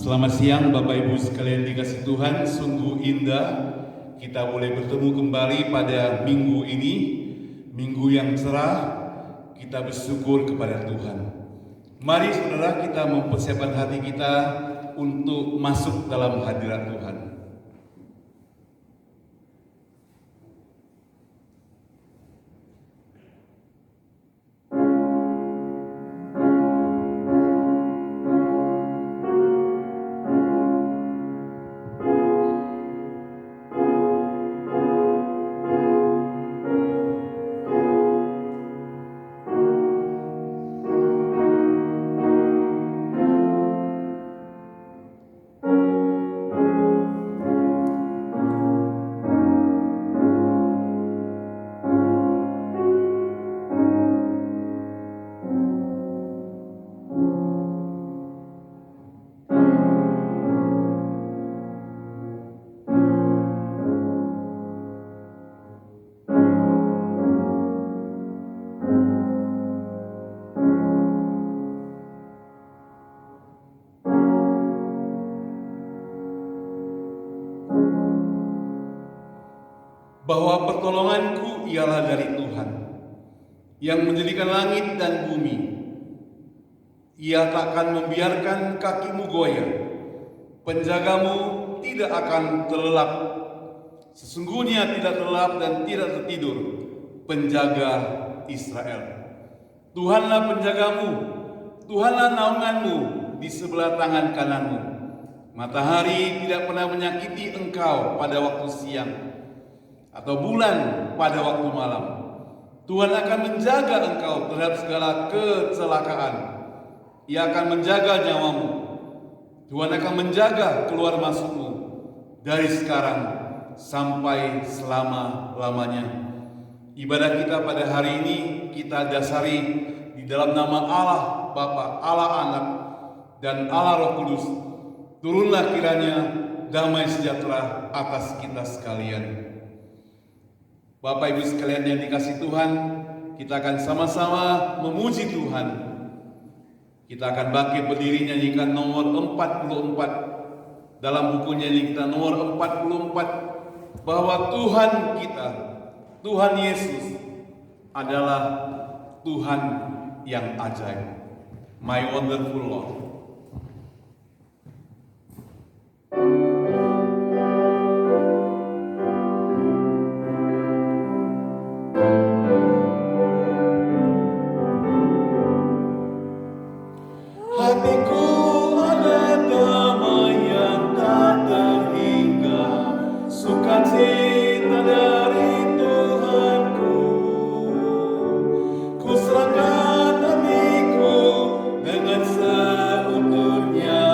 Selamat siang Bapak Ibu sekalian dikasih Tuhan, sungguh indah kita boleh bertemu kembali pada minggu ini, minggu yang cerah. Kita bersyukur kepada Tuhan. Mari saudara kita mempersiapkan hati kita untuk masuk dalam hadirat Tuhan. Bahwa pertolonganku ialah dari Tuhan, yang menjadikan langit dan bumi. Ia takkan membiarkan kakimu goyah, penjagamu tidak akan terlelap. Sesungguhnya tidak terlelap dan tidak tertidur penjaga Israel. Tuhanlah penjagamu, Tuhanlah naunganmu di sebelah tangan kananmu. Matahari tidak pernah menyakiti engkau pada waktu siang, atau bulan pada waktu malam. Tuhan akan menjaga engkau terhadap segala kecelakaan. Ia akan menjaga nyawamu. Tuhan akan menjaga keluar masukmu dari sekarang sampai selama-lamanya. Ibadah kita pada hari ini kita dasari di dalam nama Allah Bapa, Allah Anak, dan Allah Roh Kudus. Turunlah kiranya damai sejahtera atas kita sekalian. Bapak Ibu sekalian yang dikasih Tuhan, kita akan sama-sama memuji Tuhan. Kita akan bangkit berdiri nyanyikan nomor 44 dalam buku nyanyi kita nomor 44, bahwa Tuhan kita, Tuhan Yesus adalah Tuhan yang ajaib. My wonderful Lord. Hatiku ada damai yang tak terhingga, sukacita dari Tuhanku. Ku serahkan hatiku dengan seutuhnya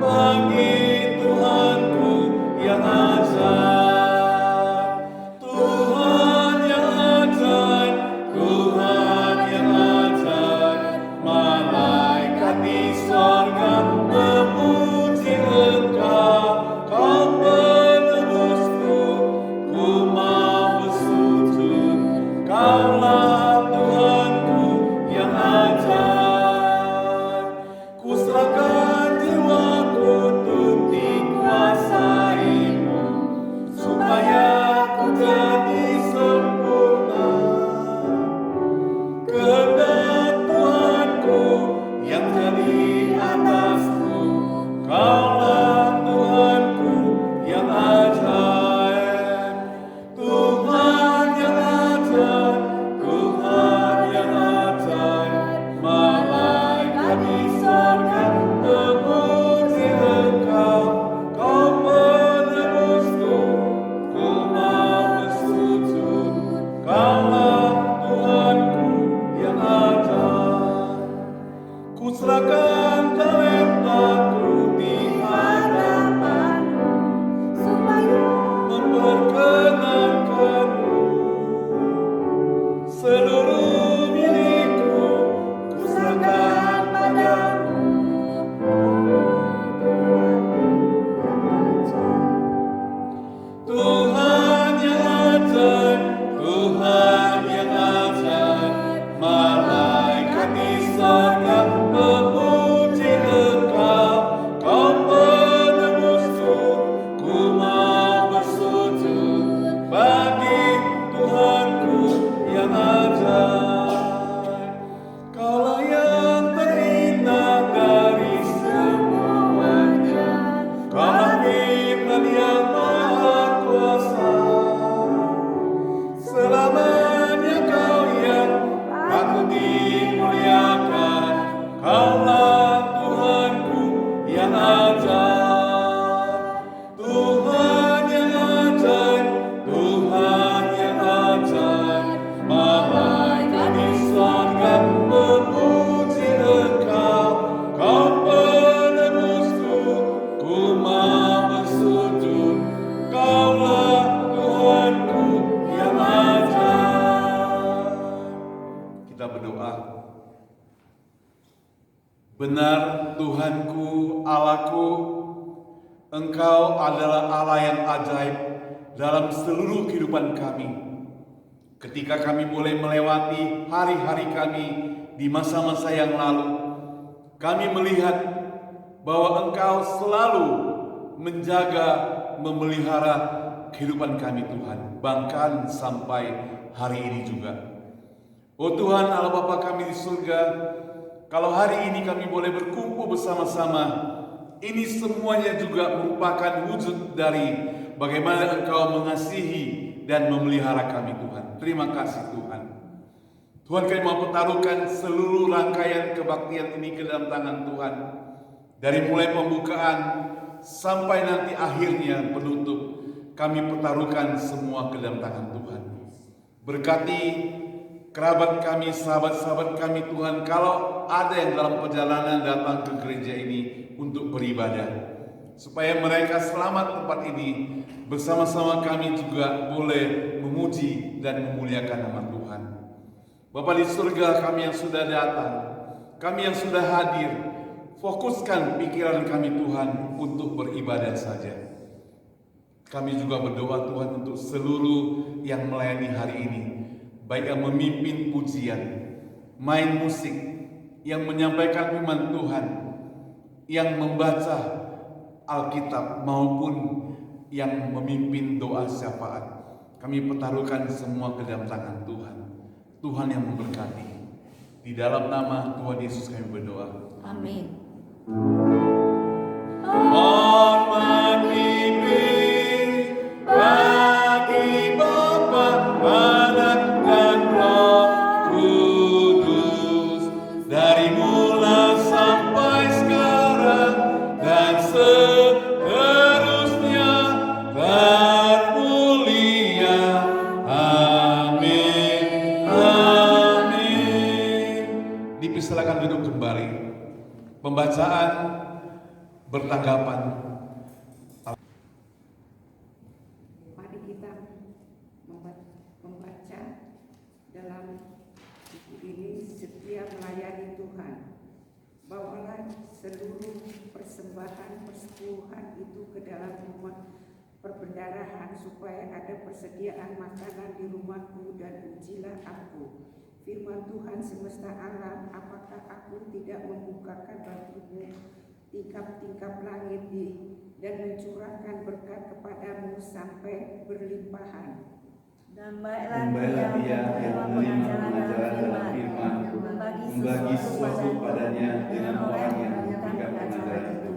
bagi Tuhanku yang ajaib. Tuhan yang ajaib, Tuhan yang ajaib, malaikat di sorga memuji Engkau, Kau penebusku, ku mau bersujud, Kaulah Tuhanku yang ajaib. Ku serahkan jiwaku untuk dikuasai-Mu, supaya ku jadi sempurna. Kehendak Tuhanku yang jadi atasku, Kaulah Tuhanku yang ajaib. Tuhan yang ajaib, Tuhan yang ajaib, malaikat di sorga memuji Engkau, Kau penebusku, ku mau bersujud, Kaulah Tuhanku yang ajaib. Ku serahkan talentaku di hadapan-Mu, supaya memperkenankan-Mu. Seluruh milikku ku serahkan padamu, Tuhan yang ajaib, Tuhan yang ajaib, malaikat di sorga memuji Engkau, Kau penebusku, ku mau bersujud bagi Tuhanku yang ajaib. Kaulah yang terindah dari semuanya, Kaulah Firman yang Maha Kuasa. Selamanya Kau yang patut dimuliakan, Kaulah Tuhanku yang ajaib. Tuhan yang ajaib, Tuhan yang ajaib, malaikat di sorga memuji Engkau, Kau penebusku, ku mau bersujud, Kaulah Tuhanku yang ajaib. Kita berdoa. Benar Tuhanku, Allahku, Engkau adalah Allah yang ajaib dalam seluruh kehidupan kami. Ketika kami boleh melewati hari-hari kami di masa-masa yang lalu, kami melihat bahwa Engkau selalu menjaga, memelihara kehidupan kami Tuhan, bahkan sampai hari ini juga. Oh Tuhan Allah Bapa kami di surga, kalau hari ini kami boleh berkumpul bersama-sama, ini semuanya juga merupakan wujud dari bagaimana Engkau mengasihi dan memelihara kami Tuhan. Terima kasih Tuhan. Tuhan, kami mau pertaruhkan seluruh rangkaian kebaktian ini ke dalam tangan Tuhan. Dari mulai pembukaan sampai nanti akhirnya penutup, kami pertaruhkan semua ke dalam tangan Tuhan. Berkati kerabat kami, sahabat-sahabat kami Tuhan, kalau ada yang dalam perjalanan datang ke gereja ini untuk beribadah, supaya mereka selamat tempat ini, bersama-sama kami juga boleh memuji dan memuliakan nama Tuhan. Bapa di surga, kami yang sudah datang, kami yang sudah hadir, fokuskan pikiran kami Tuhan untuk beribadah saja. Kami juga berdoa Tuhan untuk seluruh yang melayani hari ini, baik yang memimpin pujian, main musik, yang menyampaikan firman Tuhan, yang membaca Alkitab, maupun yang memimpin doa syafaat. Kami pertaruhkan semua ke dalam tangan Tuhan. Tuhan yang memberkati. Di dalam nama Tuhan Yesus kami berdoa. Amin. Hormat diberi bagi Bapa, Anak dan Roh Kudus, dari mula sampai sekarang dan seterusnya termulia. Amin. Amin. Dipersilakan duduk kembali. Pembacaan bertanggapan. Mari kita membaca dalam buku ini, setia melayani Tuhan. Bawalah seluruh persembahan persepuluhan itu ke dalam rumah perbendarahan, supaya ada persediaan makanan di rumahku, dan ujilah aku. Firman Tuhan semesta alam, apakah aku tidak membukakan bagimu tingkap-tingkap langit dan mencurahkan berkat kepadamu sampai berlimpahan. Dan baiklah dia yang menerima pengajaran dalam firman, membagi sesuatu padanya dengan orang yang memberikan pengajaran itu.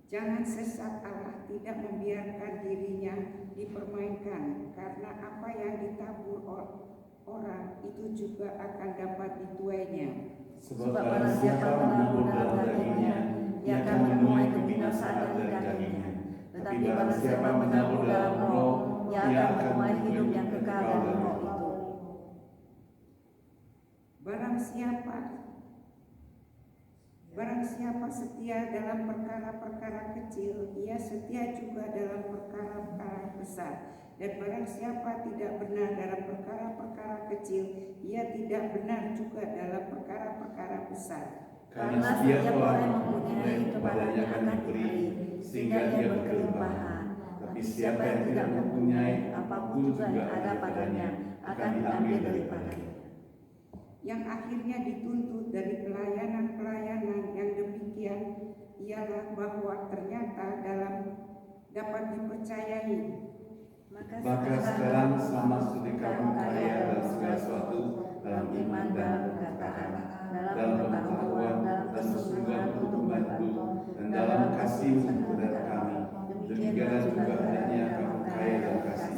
Jangan sesat Allah, tidak membiarkan dirinya dipermainkan, karena apa yang ditabur orang itu juga akan dapat dituainya. Sebab barang siapa menabur dalam dagingnya, ia akan menuai kebinasaan dari dagingnya. Tetapi barang siapa menabur dalam roh, ia akan menuai hidup yang kekal dari roh itu. Barang siapa setia dalam perkara-perkara kecil, ia setia juga dalam perkara-perkara besar. Dan barang siapa tidak benar dalam perkara-perkara kecil, ia tidak benar juga dalam perkara-perkara besar. Karena setiap orang yang mempunyai kepadanya akan diberi, sehingga ia berkelimpahan. Tapi siapa yang tidak mempunyai, apapun juga yang ada padanya akan diambil daripadanya. Yang akhirnya dituntut dari pelayanan-pelayanan yang demikian ialah bahwa ternyata dapat dipercayai. Maka sekarang sama seperti kamu kaya dalam segala sesuatu, dalam iman, dalam perkataan, dalam pengetahuan, dalam kesungguhan untuk membantu, dan dalam kasih untuk saudara kami. Demikianlah juga hendaknya kamu kaya dalam kasih.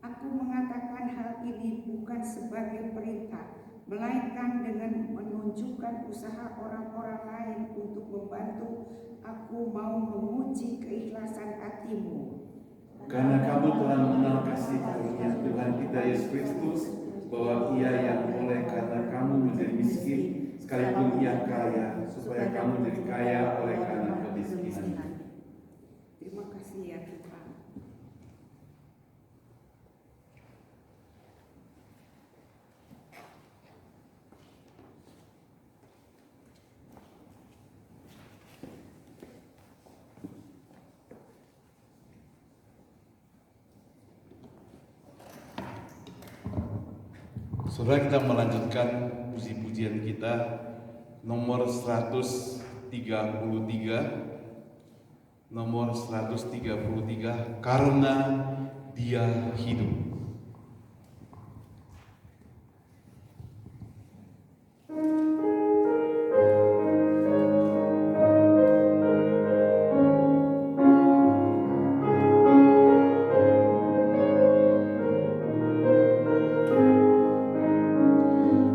Aku mengatakan hal ini bukan sebagai perintah, melainkan dengan menunjukkan usaha orang-orang lain untuk membantu. Aku mau menguji keikhlasan hatimu. Karena kamu telah mengenal kasih karunia Tuhan kita Yesus Kristus, bahwa Ia yang oleh karena kamu menjadi miskin, sekalipun Ia kaya, supaya kamu menjadi kaya oleh karena kemiskinan. Terima kasih ya Tuhan. Saudara, kita melanjutkan puji-pujian kita nomor 133. Nomor 133, karena Dia hidup.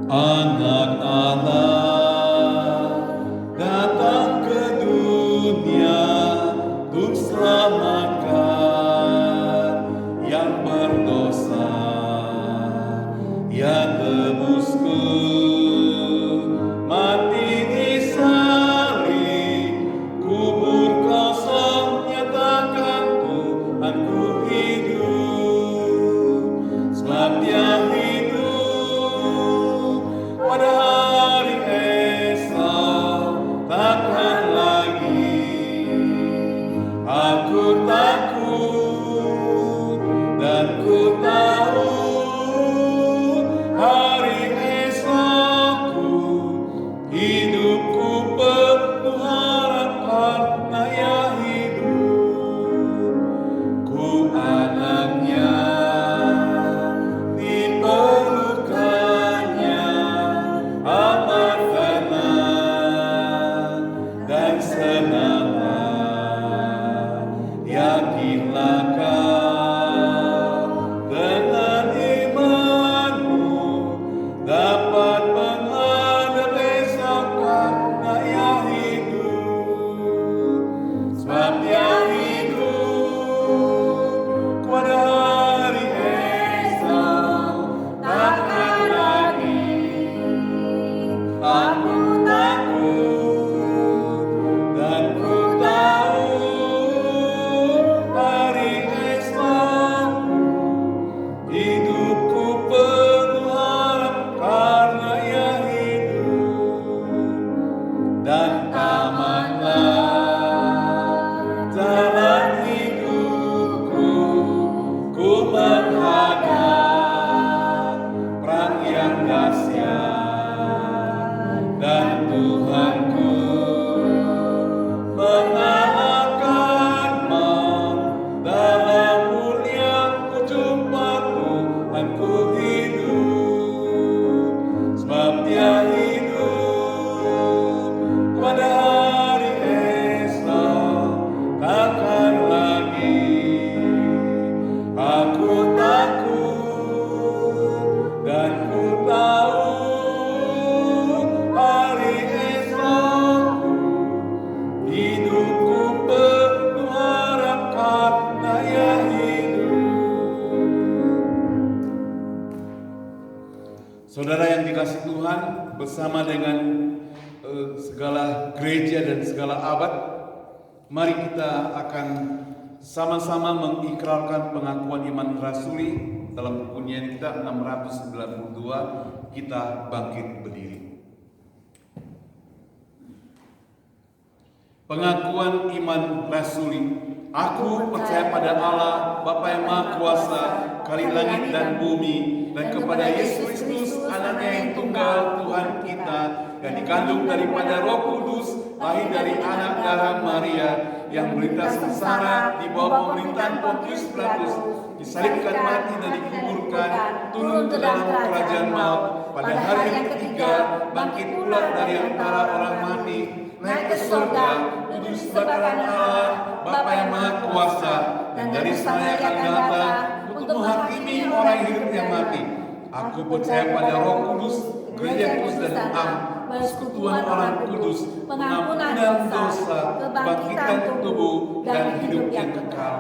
Anak Allah datang ke dunia untuk selamatkan yang berdosa. Ia tebusku mati di salib, kubur kosong nyatakan Tuhanku hidup. Sebab Dia pada hari esok takkan lagi aku takut, dan ku tahu hari Saudara yang dikasih Tuhan, bersama dengan segala gereja dan segala abad, mari kita akan sama-sama mengikrarkan pengakuan iman rasuli dalam bunyian kita 692, kita bangkit berdiri. Pengakuan iman rasuli. Aku percaya pada Allah, Bapa yang Maha Kuasa, Kali langit dan bumi, dan kepada Yesus Kristus, Anaknya yang tunggal, Tuhan kita, yang dikandung daripada Roh Kudus, lahir dari anak darah Maria, yang menderita sengsara di bawah pemerintahan Pontius Pilatus, disalibkan, mati dan dikuburkan, turun ke dalam kerajaan maut, pada hari yang ketiga bangkit pula dari antara orang mati, naik ke surga, duduk di sebelah kanan Allah, Bapa yang Maha Kuasa, dan dari sana akan datang untuk menghakimi orang yang hidup yang mati. Aku percaya pada Roh Kudus, Gereja Kudus dan Am, persekutuan orang kudus, pengampunan dosa, kebangkitan tubuh, dan hidup yang kekal.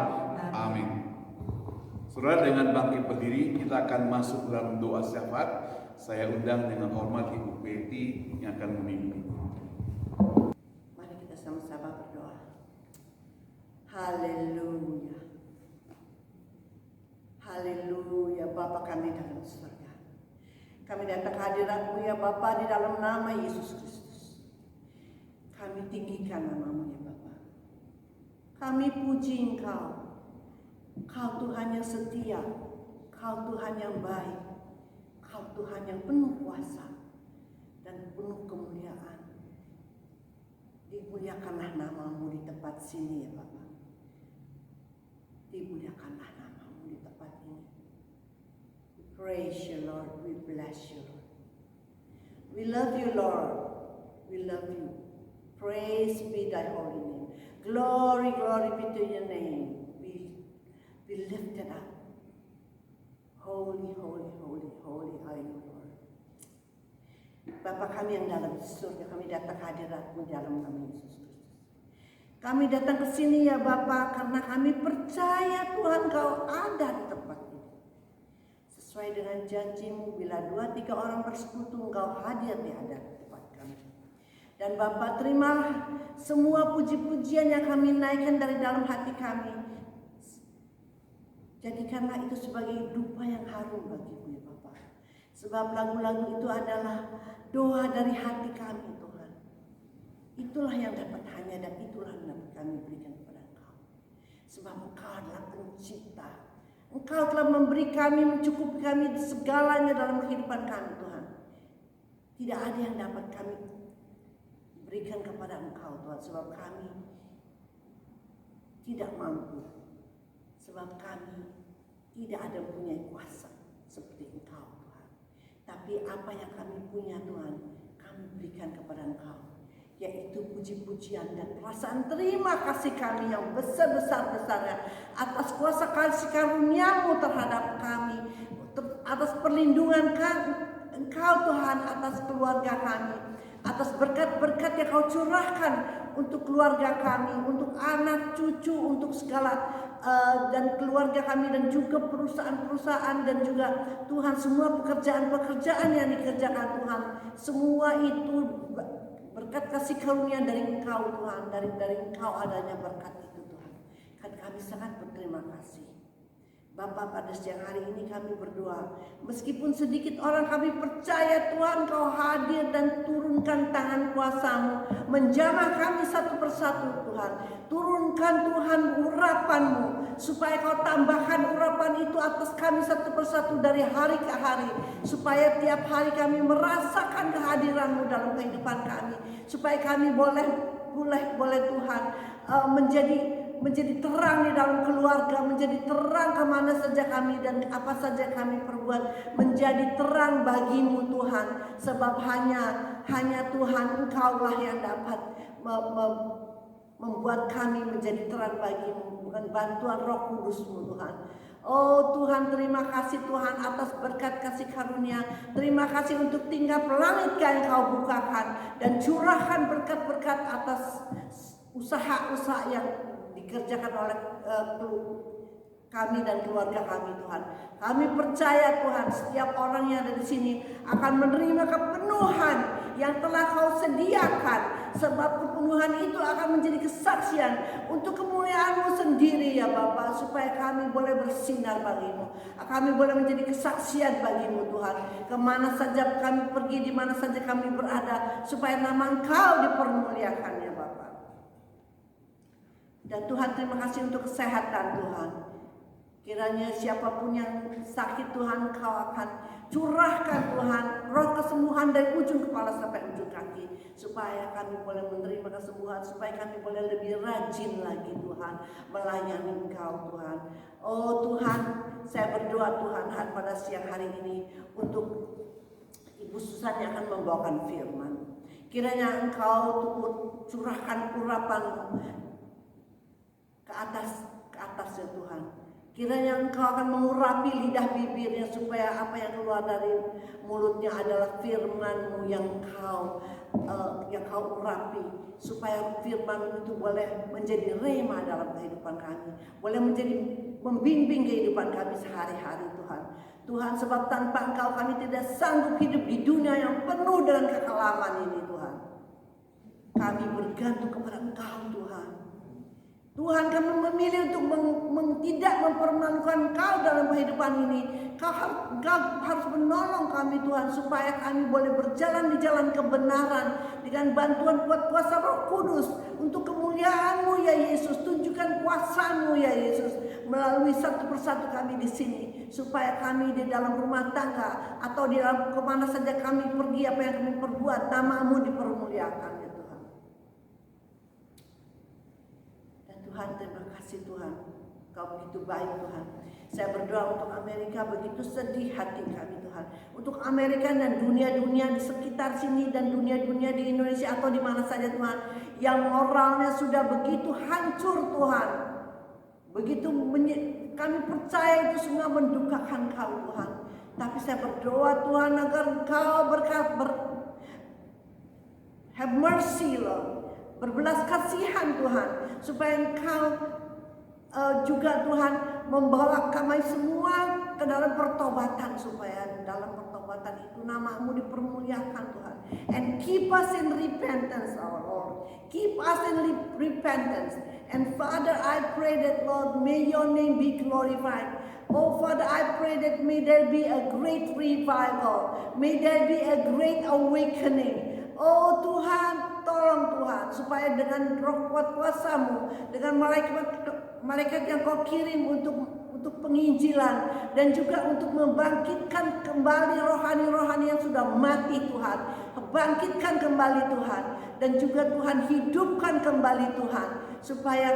Amin. Saudara, dengan bangkit berdiri, kita akan masuk dalam doa syafaat. Saya undang dengan hormat Ibu Peti yang akan memimpin. Mari kita sama-sama berdoa. Haleluya. Haleluya, Bapa kami dalam surga. Kami datang ke hadirat-Mu ya Bapa, di dalam nama Yesus Kristus. Kami tinggikan nama-Mu ya Bapa. Kami puji Engkau. Kau Tuhan yang setia. Kau Tuhan yang baik. Kau Tuhan yang penuh kuasa dan penuh kemuliaan. Dimuliakanlah nama-Mu di tempat sini ya Bapa. Dimuliakanlah nama-Mu di tempat ini. We praise you Lord, we bless you Lord. We love you Lord, we love you. Praise be thy holy name. Glory, glory be to your name. Be lifted up. Holy, holy, holy, holy are you Lord. Bapa kami yang dalam surga, kami datang hadirat-Mu dalam nama Yesus Kristus. Kami datang ke sini ya Bapa, karena kami percaya Tuhan Kau ada di tempat ini. Sesuai dengan janji-Mu, bila 2-3 orang bersekutu, Engkau hadir di tempat kami. Dan Bapa, terimalah semua puji-pujian yang kami naikkan dari dalam hati kami. Jadikanlah itu sebagai dupa yang harum bagi-Mu ya Bapa. Sebab lagu-lagu itu adalah doa dari hati kami Tuhan. Itulah yang dapat hanya dan itulah yang dapat kami berikan kepada Engkau. Sebab Engkau adalah pencipta. Engkau telah memberi kami, mencukupi kami segalanya dalam kehidupan kami Tuhan. Tidak ada yang dapat kami berikan kepada Engkau Tuhan. Sebab kami tidak mampu. Sebab kami tidak ada punya kuasa seperti Engkau Tuhan. Tapi apa yang kami punya Tuhan, kami berikan kepada Engkau. Yaitu puji-pujian dan perasaan terima kasih kami yang besar-besar-besarnya atas kuasa kasih karunia-Mu terhadap kami, atas perlindungan Engkau Tuhan atas keluarga kami, atas berkat-berkat yang Kau curahkan untuk keluarga kami, untuk anak cucu, untuk segala dan keluarga kami, dan juga perusahaan-perusahaan, dan juga Tuhan semua pekerjaan-pekerjaan yang dikerjakan Tuhan, semua itu berkat kasih karunia dari Engkau Tuhan, dari Engkau adanya berkat itu Tuhan. Kan kami sangat berterima kasih. Bapa, pada siang hari ini kami berdoa, meskipun sedikit orang, kami percaya Tuhan Kau hadir dan turunkan tangan kuasa-Mu, menjamah kami satu persatu Tuhan. Turunkan Tuhan urapan-Mu, supaya Kau tambahkan urapan itu atas kami satu persatu dari hari ke hari, supaya tiap hari kami merasakan kehadiran-Mu dalam kehidupan kami, supaya kami boleh Tuhan menjadi terang di dalam keluarga, menjadi terang kemana saja kami dan apa saja kami perbuat, menjadi terang bagi-Mu Tuhan. Sebab hanya Tuhan Engkaulah yang dapat membuat kami menjadi terang bagi-Mu, bukan bantuan Roh Kudus-Mu Tuhan. Oh Tuhan, terima kasih Tuhan atas berkat kasih karunia. Terima kasih untuk tingkap langit yang Kau bukakan, dan curahkan berkat-berkat atas usaha-usaha yang dikerjakan oleh kami dan keluarga kami Tuhan. Kami percaya Tuhan setiap orang yang ada di sini akan menerima kepenuhan yang telah Kau sediakan. Sebab kepenuhan itu akan menjadi kesaksian untuk kemuliaan-Mu sendiri ya Bapa. Supaya kami boleh bersinar bagi-Mu. Kami boleh menjadi kesaksian bagi-Mu Tuhan. Kemana saja kami pergi, di mana saja kami berada. Supaya nama Engkau dipermuliakan ya Bapa. Dan Tuhan terima kasih untuk kesehatan Tuhan. Kiranya siapapun yang sakit Tuhan Kau akan curahkan Tuhan roh kesembuhan dari ujung kepala sampai ujung kaki. Supaya kami boleh menerima kesembuhan. Supaya kami boleh lebih rajin lagi Tuhan melayani Engkau Tuhan. Oh Tuhan, saya berdoa Tuhan pada siang hari ini untuk Ibu Susan yang akan membawakan firman. Kiranya Engkau curahkan urapan-Mu ke atas ya Tuhan. Kiranya Engkau akan mengurapi lidah bibirnya supaya apa yang keluar dari mulutnya adalah firman-Mu yang Kau urapi, supaya firman itu boleh menjadi rema dalam kehidupan kami, boleh menjadi membimbing kehidupan kami sehari-hari Tuhan. Tuhan, sebab tanpa Engkau kami tidak sanggup hidup di dunia yang penuh dengan kekelaman ini Tuhan. Kami bergantung kepada Engkau Tuhan. Tuhan, kami memilih untuk tidak mempermalukan Kau dalam kehidupan ini. Kau harus menolong kami Tuhan, supaya kami boleh berjalan di jalan kebenaran dengan bantuan kuasa Roh Kudus untuk kemuliaan-Mu ya Yesus. Tunjukkan kuasa-Mu ya Yesus melalui satu persatu kami di sini, supaya kami di dalam rumah tangga atau di dalam kemana saja kami pergi, apa yang kami perbuat, nama-Mu dipermuliakan ya Tuhan. Tuhan, terima kasih Tuhan, Kau begitu baik Tuhan. Saya berdoa untuk Amerika, begitu sedih hati kami Tuhan. Untuk Amerika dan dunia-dunia di sekitar sini dan dunia-dunia di Indonesia atau di mana saja Tuhan, yang moralnya sudah begitu hancur Tuhan. Begitu kami percaya itu semua mendukakan Kau Tuhan. Tapi saya berdoa Tuhan agar Kau have mercy Lord. Berbelas kasihan Tuhan, supaya Engkau juga Tuhan membawa kami semua ke dalam pertobatan, supaya dalam pertobatan itu nama-Mu dipermuliakan Tuhan. And keep us in repentance our Lord. Keep us in repentance. And Father, I pray that Lord, may Your name be glorified. Oh Father, I pray that may there be a great revival. May there be a great awakening. Oh Tuhan, tolong Tuhan, supaya dengan roh kuasa-Mu, dengan malaikat yang Kau kirim untuk penginjilan, dan juga untuk membangkitkan kembali rohani-rohani yang sudah mati Tuhan. Bangkitkan kembali Tuhan, dan juga Tuhan hidupkan kembali Tuhan, supaya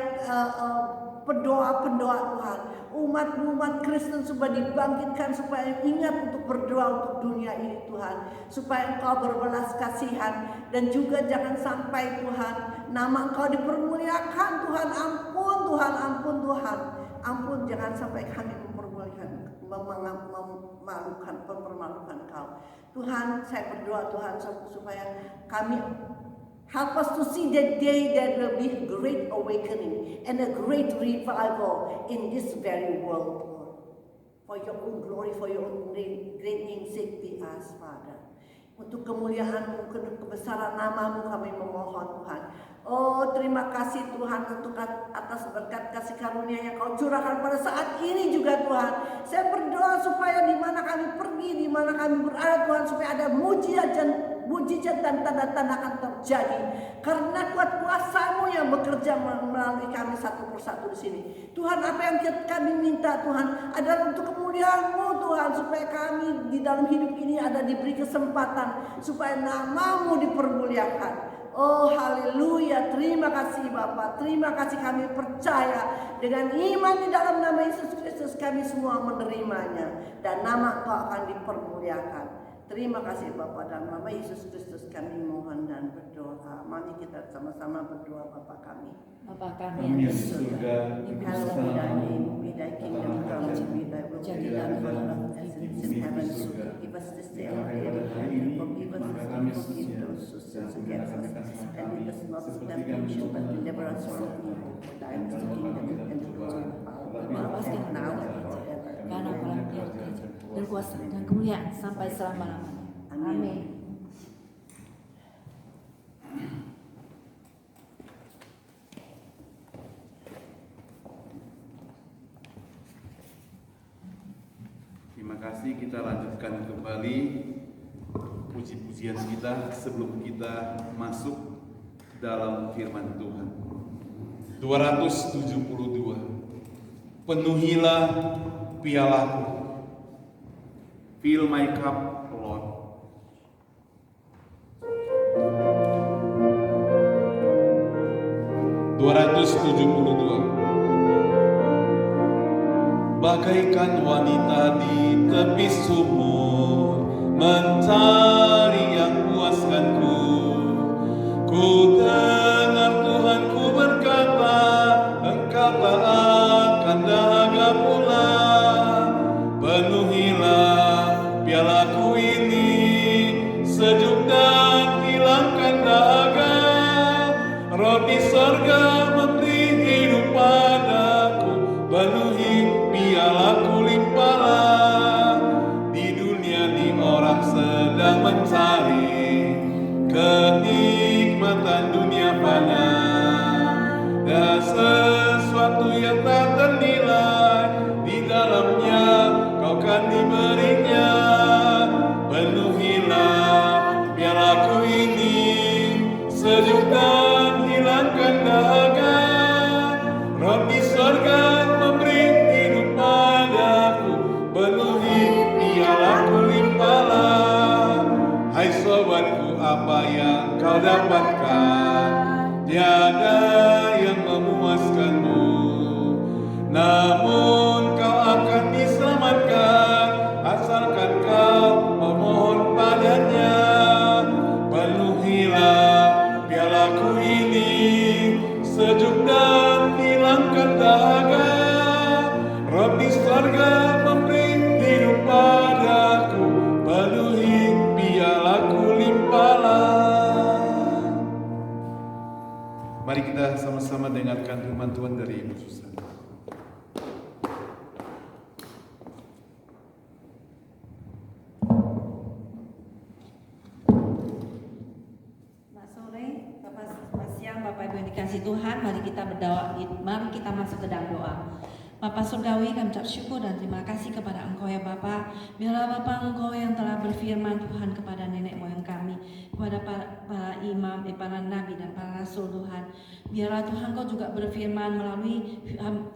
pendoa-pendoa Tuhan, umat Kristen supaya dibangkitkan, supaya ingat untuk berdoa untuk dunia ini Tuhan, supaya Engkau berbelas kasihan, dan juga jangan sampai Tuhan nama Engkau dipermuliakan Tuhan. Ampun Tuhan, ampun Tuhan, ampun, jangan sampai kami mempermalukan Engkau Tuhan. Saya berdoa Tuhan supaya kami, help us to see the day that will be a great awakening and a great revival in this very world, Lord. For Your own glory, for Your own great name's sake, we ask, Father. Untuk kemuliaan-Mu, kebesaran nama-Mu kami memohon Tuhan. Oh terima kasih Tuhan untuk atas berkat kasih karunia yang Kau curahkan pada saat ini juga Tuhan. Saya berdoa supaya di mana kami pergi, di mana kami berada Tuhan, supaya ada mujizat dan tanda-tanda akan terjadi. Karena kuasa-Mu yang bekerja melalui kami satu persatu di sini. Tuhan, apa yang kami minta Tuhan adalah untuk kemuliaan-Mu Tuhan, supaya kami di dalam hidup ini ada diberi kesempatan supaya nama-Mu dipermuliakan. Oh haleluya, terima kasih Bapa, terima kasih, kami percaya dengan iman di dalam nama Yesus Kristus kami semua menerimanya, dan nama Engkau akan dipermuliakan. Terima kasih Bapa, dalam nama Yesus Kristus kami mohon dan berdoa. Mari kita sama-sama berdoa. Bapa kami, Bapa Kami kami yang di surga, hallowed be thy name, be thy kingdom come, be thy will be done on earth as it is in heaven. Give us this day our daily bread, and forgive us as we forgive those who sin against us, and lead us not into temptation, but deliver us from evil. For thine is the kingdom and the glory and the power melepaskan naungan karena orang kerja dan kuasa dan kemuliaan sampai selama-lamanya. Amin. Terima kasih, kita lanjutkan kembali puji-pujian kita sebelum kita masuk dalam firman Tuhan. 272. Penuhilah pialaku. Fill my cup, Lord. Bagaikan wanita di tepi sumur mencari yang puaskanku. Ku dengar Tuhanku berkata, engkau tak akan dahaga pula. Penuhilah pialaku ini, sejuk dan hilangkan dahaga. Roti sorga memberi hidup padaku, penuhi pialaku limpahlah. Di dunia ini orang sedang mencari kenikmatan dunia fana dan sesuatu yang tak ternilai, di dalamnya kau kan diberinya. Penuhilah pialaku ini, sejuk dan hilangkan dahaga. Roti sorga memberi hidup padaku, penuhi pialaku limpahlah. Hai sobatku, apa yang kau dapatkan? Tiada yang memuaskanmu, namun kau akan diselamatkan asalkan kau memohon padanya. Penuhilah pialaku ini, sejuk dan hilangkan dahaga. Roti sorga memberi hidup padaku, penuhi pialaku limpahlah. Mari kita sama-sama dengarkan firman Tuhan dari Ibu Susan. Selamat sore, Bapak siang, Bapak Ibu yang dikasihi Tuhan, mari kita berdoa, mari kita masuk ke dalam doa. Bapak Surgawi, kami ucap syukur dan terima kasih kepada Engkau ya Bapak. Biarlah Bapak Engkau yang telah berfirman Tuhan kepada nenek moyang kami, kepada para imam, para nabi dan para rasul Tuhan. Biarlah Tuhan Engkau juga berfirman melalui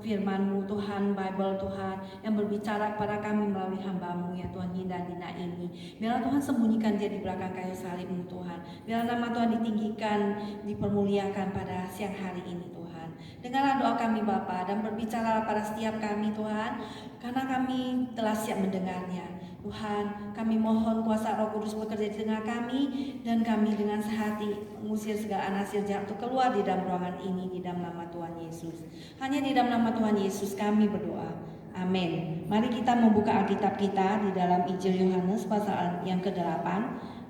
firman-Mu Tuhan, Bible Tuhan, yang berbicara kepada kami melalui hamba-Mu ya Tuhan, Hinda Dina ini. Biarlah Tuhan sembunyikan dia di belakang kayu salib-Mu Tuhan. Biarlah nama Tuhan ditinggikan, dipermuliakan pada siang hari ini Tuhan. Dengarlah doa kami Bapa dan berbicaralah pada setiap kami Tuhan, karena kami telah siap mendengarnya. Tuhan, kami mohon kuasa Roh Kudus bekerja di tengah kami, dan kami dengan sehati mengusir segala nasir jahat untuk keluar di dalam ruangan ini di dalam nama Tuhan Yesus. Hanya di dalam nama Tuhan Yesus kami berdoa. Amin. Mari kita membuka Alkitab kita di dalam Injil Yohanes pasal yang ke-8,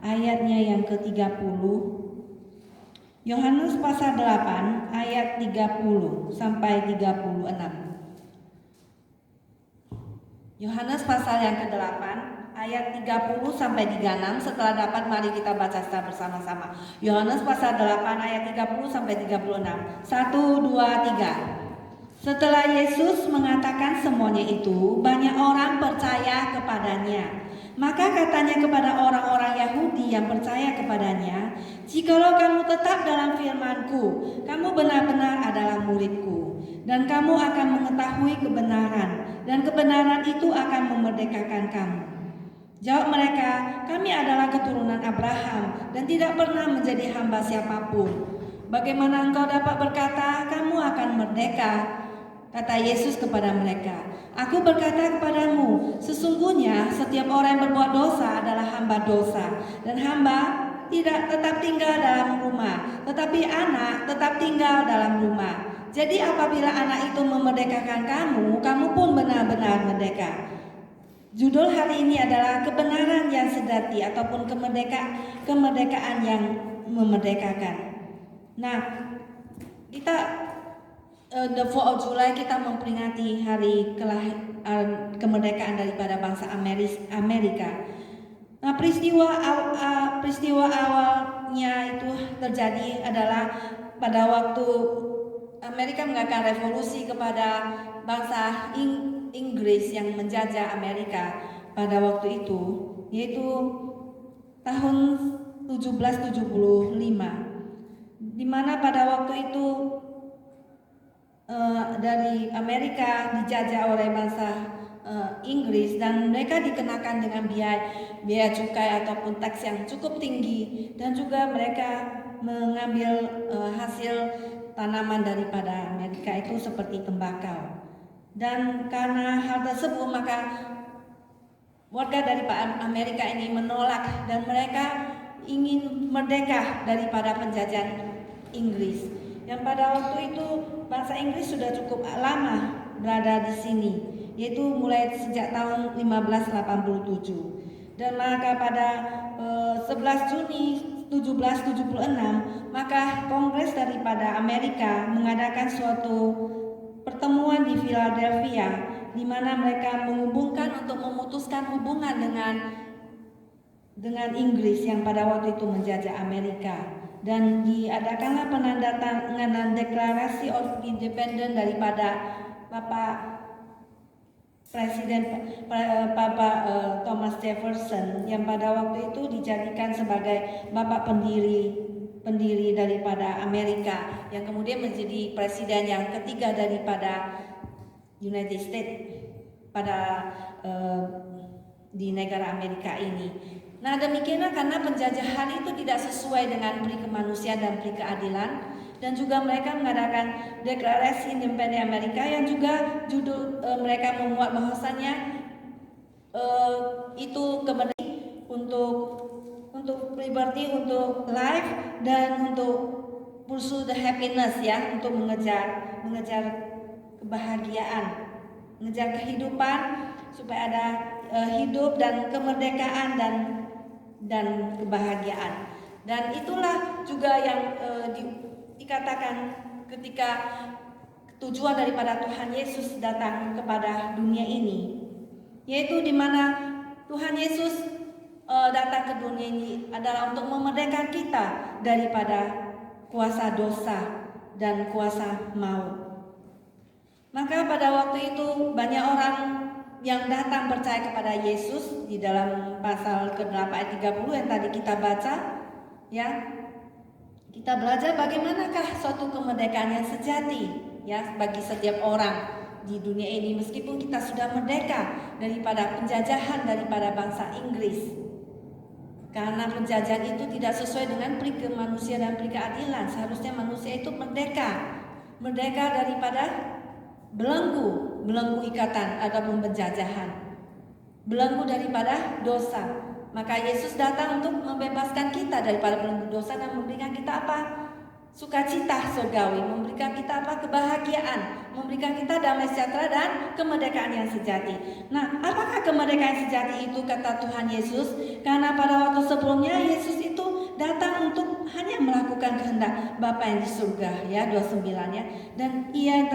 ayatnya yang ke-30. Yohanes pasal 8 ayat 30 sampai 36. Yohanes pasal yang ke-8 ayat 30 sampai 36. Setelah dapat mari kita baca secara bersama-sama. Yohanes pasal 8 ayat 30 sampai 36. 1, 2, 3. Setelah Yesus mengatakan semuanya itu, banyak orang percaya kepadanya. Maka katanya kepada orang-orang Yahudi yang percaya kepadanya, jikalau kamu tetap dalam firman-Ku, kamu benar-benar adalah murid-Ku, dan kamu akan mengetahui kebenaran, dan kebenaran itu akan memerdekakan kamu. Jawab mereka, kami adalah keturunan Abraham, dan tidak pernah menjadi hamba siapapun. Bagaimana engkau dapat berkata, kamu akan merdeka? Kata Yesus kepada mereka, aku berkata kepadamu, sesungguhnya setiap orang yang berbuat dosa adalah hamba dosa, dan hamba tidak tetap tinggal dalam rumah, tetapi anak tetap tinggal dalam rumah. Jadi apabila anak itu memerdekakan kamu, kamu pun benar-benar merdeka. Judul hari ini adalah kebenaran yang sejati ataupun kemerdekaan yang memerdekakan. Nah, kita the 4th of July kita memperingati hari kemerdekaan daripada bangsa Amerika. Nah, peristiwa awalnya itu terjadi adalah pada waktu Amerika mengadakan revolusi kepada bangsa Inggris yang menjajah Amerika pada waktu itu, yaitu tahun 1775, di mana pada waktu itu dari Amerika dijajah oleh bangsa Inggris, dan mereka dikenakan dengan biaya cukai ataupun teks yang cukup tinggi, dan juga mereka mengambil hasil tanaman daripada Amerika itu seperti tembakau. Dan karena hal tersebut maka warga daripada Amerika ini menolak dan mereka ingin merdeka daripada penjajahan Inggris. Yang pada waktu itu bangsa Inggris sudah cukup lama berada di sini, yaitu mulai sejak tahun 1587. Dan maka pada 11 Juni 1776 maka Kongres daripada Amerika mengadakan suatu pertemuan di Philadelphia, di mana mereka menghubungkan untuk memutuskan hubungan dengan Inggris yang pada waktu itu menjajah Amerika. Dan diadakanlah penandatanganan deklarasi of independence daripada Bapak Presiden Thomas Jefferson, yang pada waktu itu dijadikan sebagai bapak pendiri daripada Amerika, yang kemudian menjadi presiden yang ketiga daripada United States pada di negara Amerika ini. Nah, demikianlah karena penjajahan itu tidak sesuai dengan peri kemanusiaan dan peri keadilan, dan juga mereka mengadakan deklarasi independen Amerika yang juga judul mereka memuat bahwasannya itu kemerdekaan untuk liberty, untuk life, dan untuk pursue the happiness, ya, untuk mengejar kebahagiaan, mengejar kehidupan supaya ada hidup dan kemerdekaan dan kebahagiaan. Dan itulah juga yang dikatakan ketika tujuan daripada Tuhan Yesus datang kepada dunia ini, yaitu di mana Tuhan Yesus datang ke dunia ini adalah untuk memerdekakan kita daripada kuasa dosa dan kuasa maut. Maka pada waktu itu banyak orang yang datang percaya kepada Yesus. Di dalam pasal ke-8 ayat 30 yang tadi kita baca, ya, kita belajar bagaimanakah suatu kemerdekaan yang sejati, ya, bagi setiap orang di dunia ini, meskipun kita sudah merdeka daripada penjajahan daripada bangsa Inggris. Karena penjajahan itu tidak sesuai dengan peri kemanusiaan dan peri keadilan. Seharusnya manusia itu merdeka daripada belenggu ikatan ataupun penjajahan, belenggu daripada dosa. Maka Yesus datang untuk membebaskan kita daripada belenggu dosa dan memberikan kita apa? Sukacita surgawi, memberikan kita apa? Kebahagiaan, memberikan kita damai sejahtera dan kemerdekaan yang sejati. Nah, apakah kemerdekaan sejati itu, kata Tuhan Yesus? Karena pada waktu sebelumnya Yesus itu datang untuk hanya melakukan kehendak Bapa yang di surga, ya, 29, ya. Dan Ia yang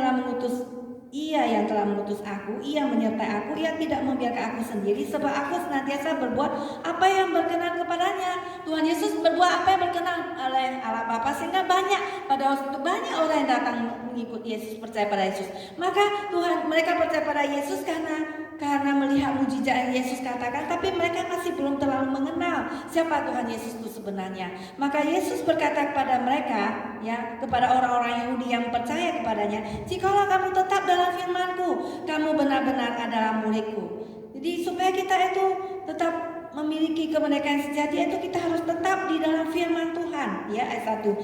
telah mengutus aku, Ia menyertai aku, Ia tidak membiarkan aku sendiri, sebab aku senantiasa berbuat apa yang berkenan kepadanya. Tuhan Yesus berbuat apa yang berkenan oleh Allah Bapa, sehingga pada waktu itu banyak orang yang datang mengikut Yesus, percaya pada Yesus. Maka mereka percaya pada Yesus karena melihat mujizat yang Yesus katakan, tapi mereka masih belum terlalu mengenal siapa Tuhan Yesus itu sebenarnya. Maka Yesus berkata kepada mereka, ya, kepada orang-orang Yahudi yang percaya kepadanya, jikalau kamu tetap dalam firman-Ku, kamu benar-benar adalah murid-Ku. Jadi supaya kita itu tetap memiliki kemerdekaan sejati, itu kita harus tetap di dalam firman Tuhan, ya, ayat 1.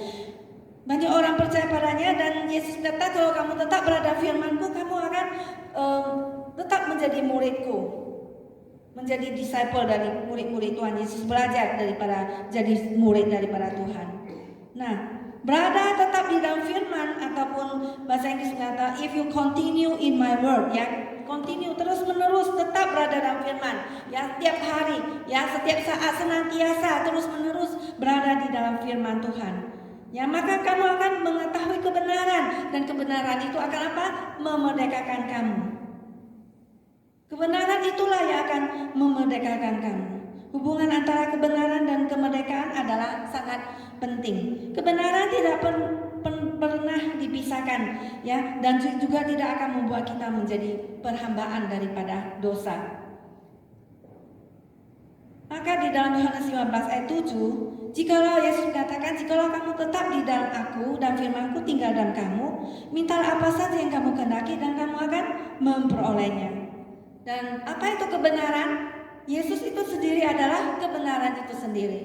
Banyak orang percaya padanya, dan Yesus berkata, kalau kamu tetap berada firman-Ku, kamu akan tetap menjadi murid-Ku, menjadi disciple dari murid-murid Tuhan Yesus, belajar daripada jadi murid daripada Tuhan. Nah, berada tetap di dalam firman, ataupun bahasa Inggris berkata if you continue in my word, ya, continue, terus menerus tetap berada dalam firman, ya, setiap hari, ya, setiap saat, senantiasa terus menerus berada di dalam firman Tuhan. Ya, maka kamu akan mengetahui kebenaran, dan kebenaran itu akan apa? Memerdekakan kamu. Kebenaran itulah yang akan memerdekakan kamu. Hubungan antara kebenaran dan kemerdekaan adalah sangat penting. Kebenaran tidak pernah dipisahkan, ya, dan juga tidak akan membuat kita menjadi perhambaan daripada dosa. Maka di dalam Yohanes 15 ayat 7, jikalau Yesus mengatakan, jikalau kamu tetap di dalam aku dan firman-Ku tinggal dalam kamu, mintalah apa saja yang kamu kehendaki dan kamu akan memperolehnya. Dan apa itu kebenaran? Yesus itu sendiri adalah kebenaran itu sendiri.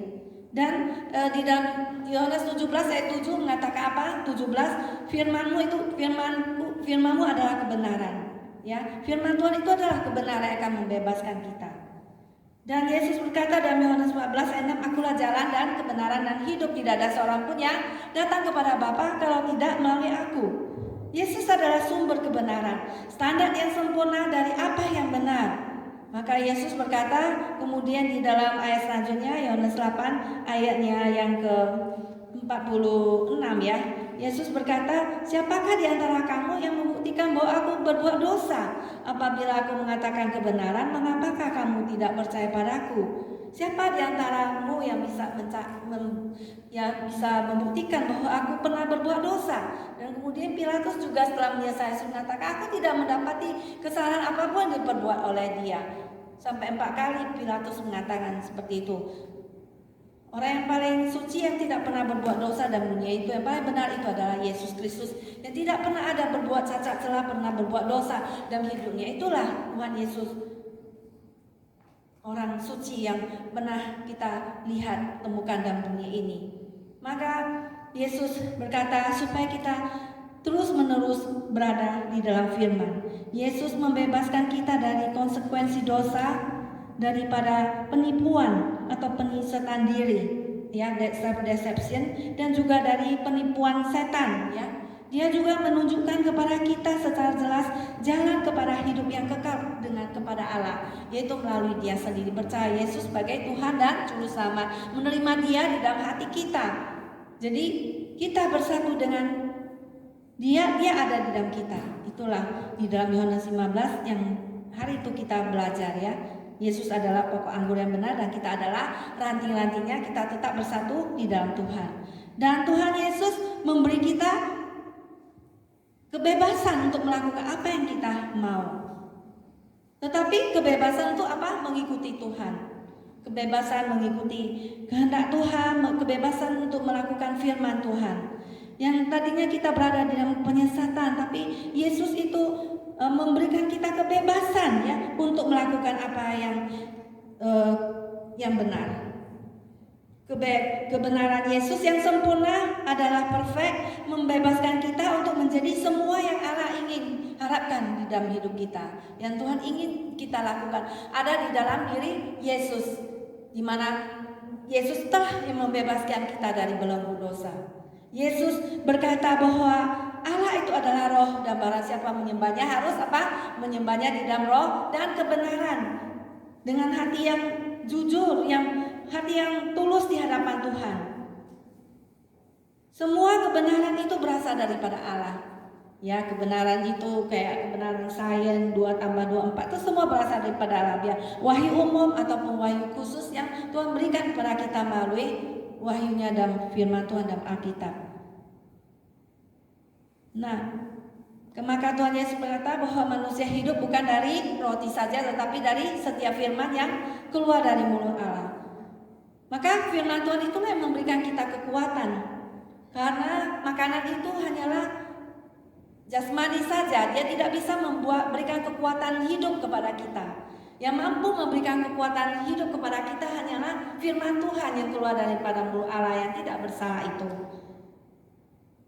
Dan di dalam Yohanes 17 ayat 7 mengatakan apa? 17, firman-Mu adalah kebenaran. Ya, firman Tuhan itu adalah kebenaran yang akan membebaskan kita. Dan Yesus berkata dalam Yohanes 14 ayat 6, akulah jalan dan kebenaran dan hidup, tidak ada seorang pun yang datang kepada Bapa kalau tidak melalui aku. Yesus adalah sumber kebenaran, standar yang sempurna dari apa yang benar. Maka Yesus berkata kemudian di dalam ayat selanjutnya, Yohanes 8 ayatnya yang ke-46 ya. Yesus berkata, siapakah di antara kamu yang membuktikan bahwa aku berbuat dosa? Apabila aku mengatakan kebenaran, mengapakah kamu tidak percaya padaku? Siapa di antaramu yang bisa membuktikan bahwa aku pernah berbuat dosa? Dan kemudian Pilatus juga setelah menyelesaikan mengatakan, aku tidak mendapati kesalahan apapun yang diperbuat oleh dia. Sampai 4 kali Pilatus mengatakan seperti itu. Orang yang paling suci yang tidak pernah berbuat dosa dan dunia itu, yang paling benar itu adalah Yesus Kristus, yang tidak pernah ada berbuat cacat celah, pernah berbuat dosa dalam hidupnya. Itulah Tuhan Yesus, orang suci yang pernah kita lihat, temukan dalam dunia ini. Maka Yesus berkata supaya kita terus-menerus berada di dalam firman. Yesus membebaskan kita dari konsekuensi dosa, daripada penipuan atau penistaan diri, ya, self-deception, dan juga dari penipuan setan, ya. Dia juga menunjukkan kepada kita secara jelas jalan kepada hidup yang kekal dengan kepada Allah, yaitu melalui Dia sendiri, percaya Yesus sebagai Tuhan dan Juru Selamat, menerima Dia di dalam hati kita. Jadi kita bersatu dengan Dia, Dia ada di dalam kita. Itulah di dalam Yohanes 15 yang hari itu kita belajar, ya. Yesus adalah pokok anggur yang benar dan kita adalah ranting-rantingnya. Kita tetap bersatu di dalam Tuhan. Dan Tuhan Yesus memberi kita kebebasan untuk melakukan apa yang kita mau. Tetapi kebebasan untuk apa? Mengikuti Tuhan. Kebebasan mengikuti kehendak Tuhan, kebebasan untuk melakukan firman Tuhan. Yang tadinya kita berada di dalam penyesatan, tapi Yesus itu memberikan kita kebebasan, ya, untuk melakukan apa yang benar. Kebenaran Yesus yang sempurna adalah perfect, membebaskan kita untuk menjadi semua yang Allah ingin harapkan di dalam hidup kita. Yang Tuhan ingin kita lakukan ada di dalam diri Yesus, di mana Yesus telah yang membebaskan kita dari belenggu dosa. Yesus berkata bahwa Allah itu adalah roh, dan barang siapa menyembahnya harus apa? Menyembahnya di dalam roh dan kebenaran, dengan hati yang jujur, hati yang tulus di hadapan Tuhan. Semua kebenaran itu berasal daripada Allah. Ya, kebenaran itu kayak kebenaran sains 2+2=4 itu semua berasal daripada Allah. Biar wahyu umum ataupun wahyu khusus yang Tuhan berikan kepada kita melalui wahyunya dalam firman Tuhan dalam Alkitab. Nah, maka Tuhan Yesus berkata bahwa manusia hidup bukan dari roti saja, tetapi dari setiap firman yang keluar dari mulut Allah. Maka firman Tuhan itulah yang memberikan kita kekuatan. Karena makanan itu hanyalah jasmani saja, dia tidak bisa berikan kekuatan hidup kepada kita. Yang mampu memberikan kekuatan hidup kepada kita hanyalah firman Tuhan yang keluar daripada mulut Allah yang tidak bersalah itu.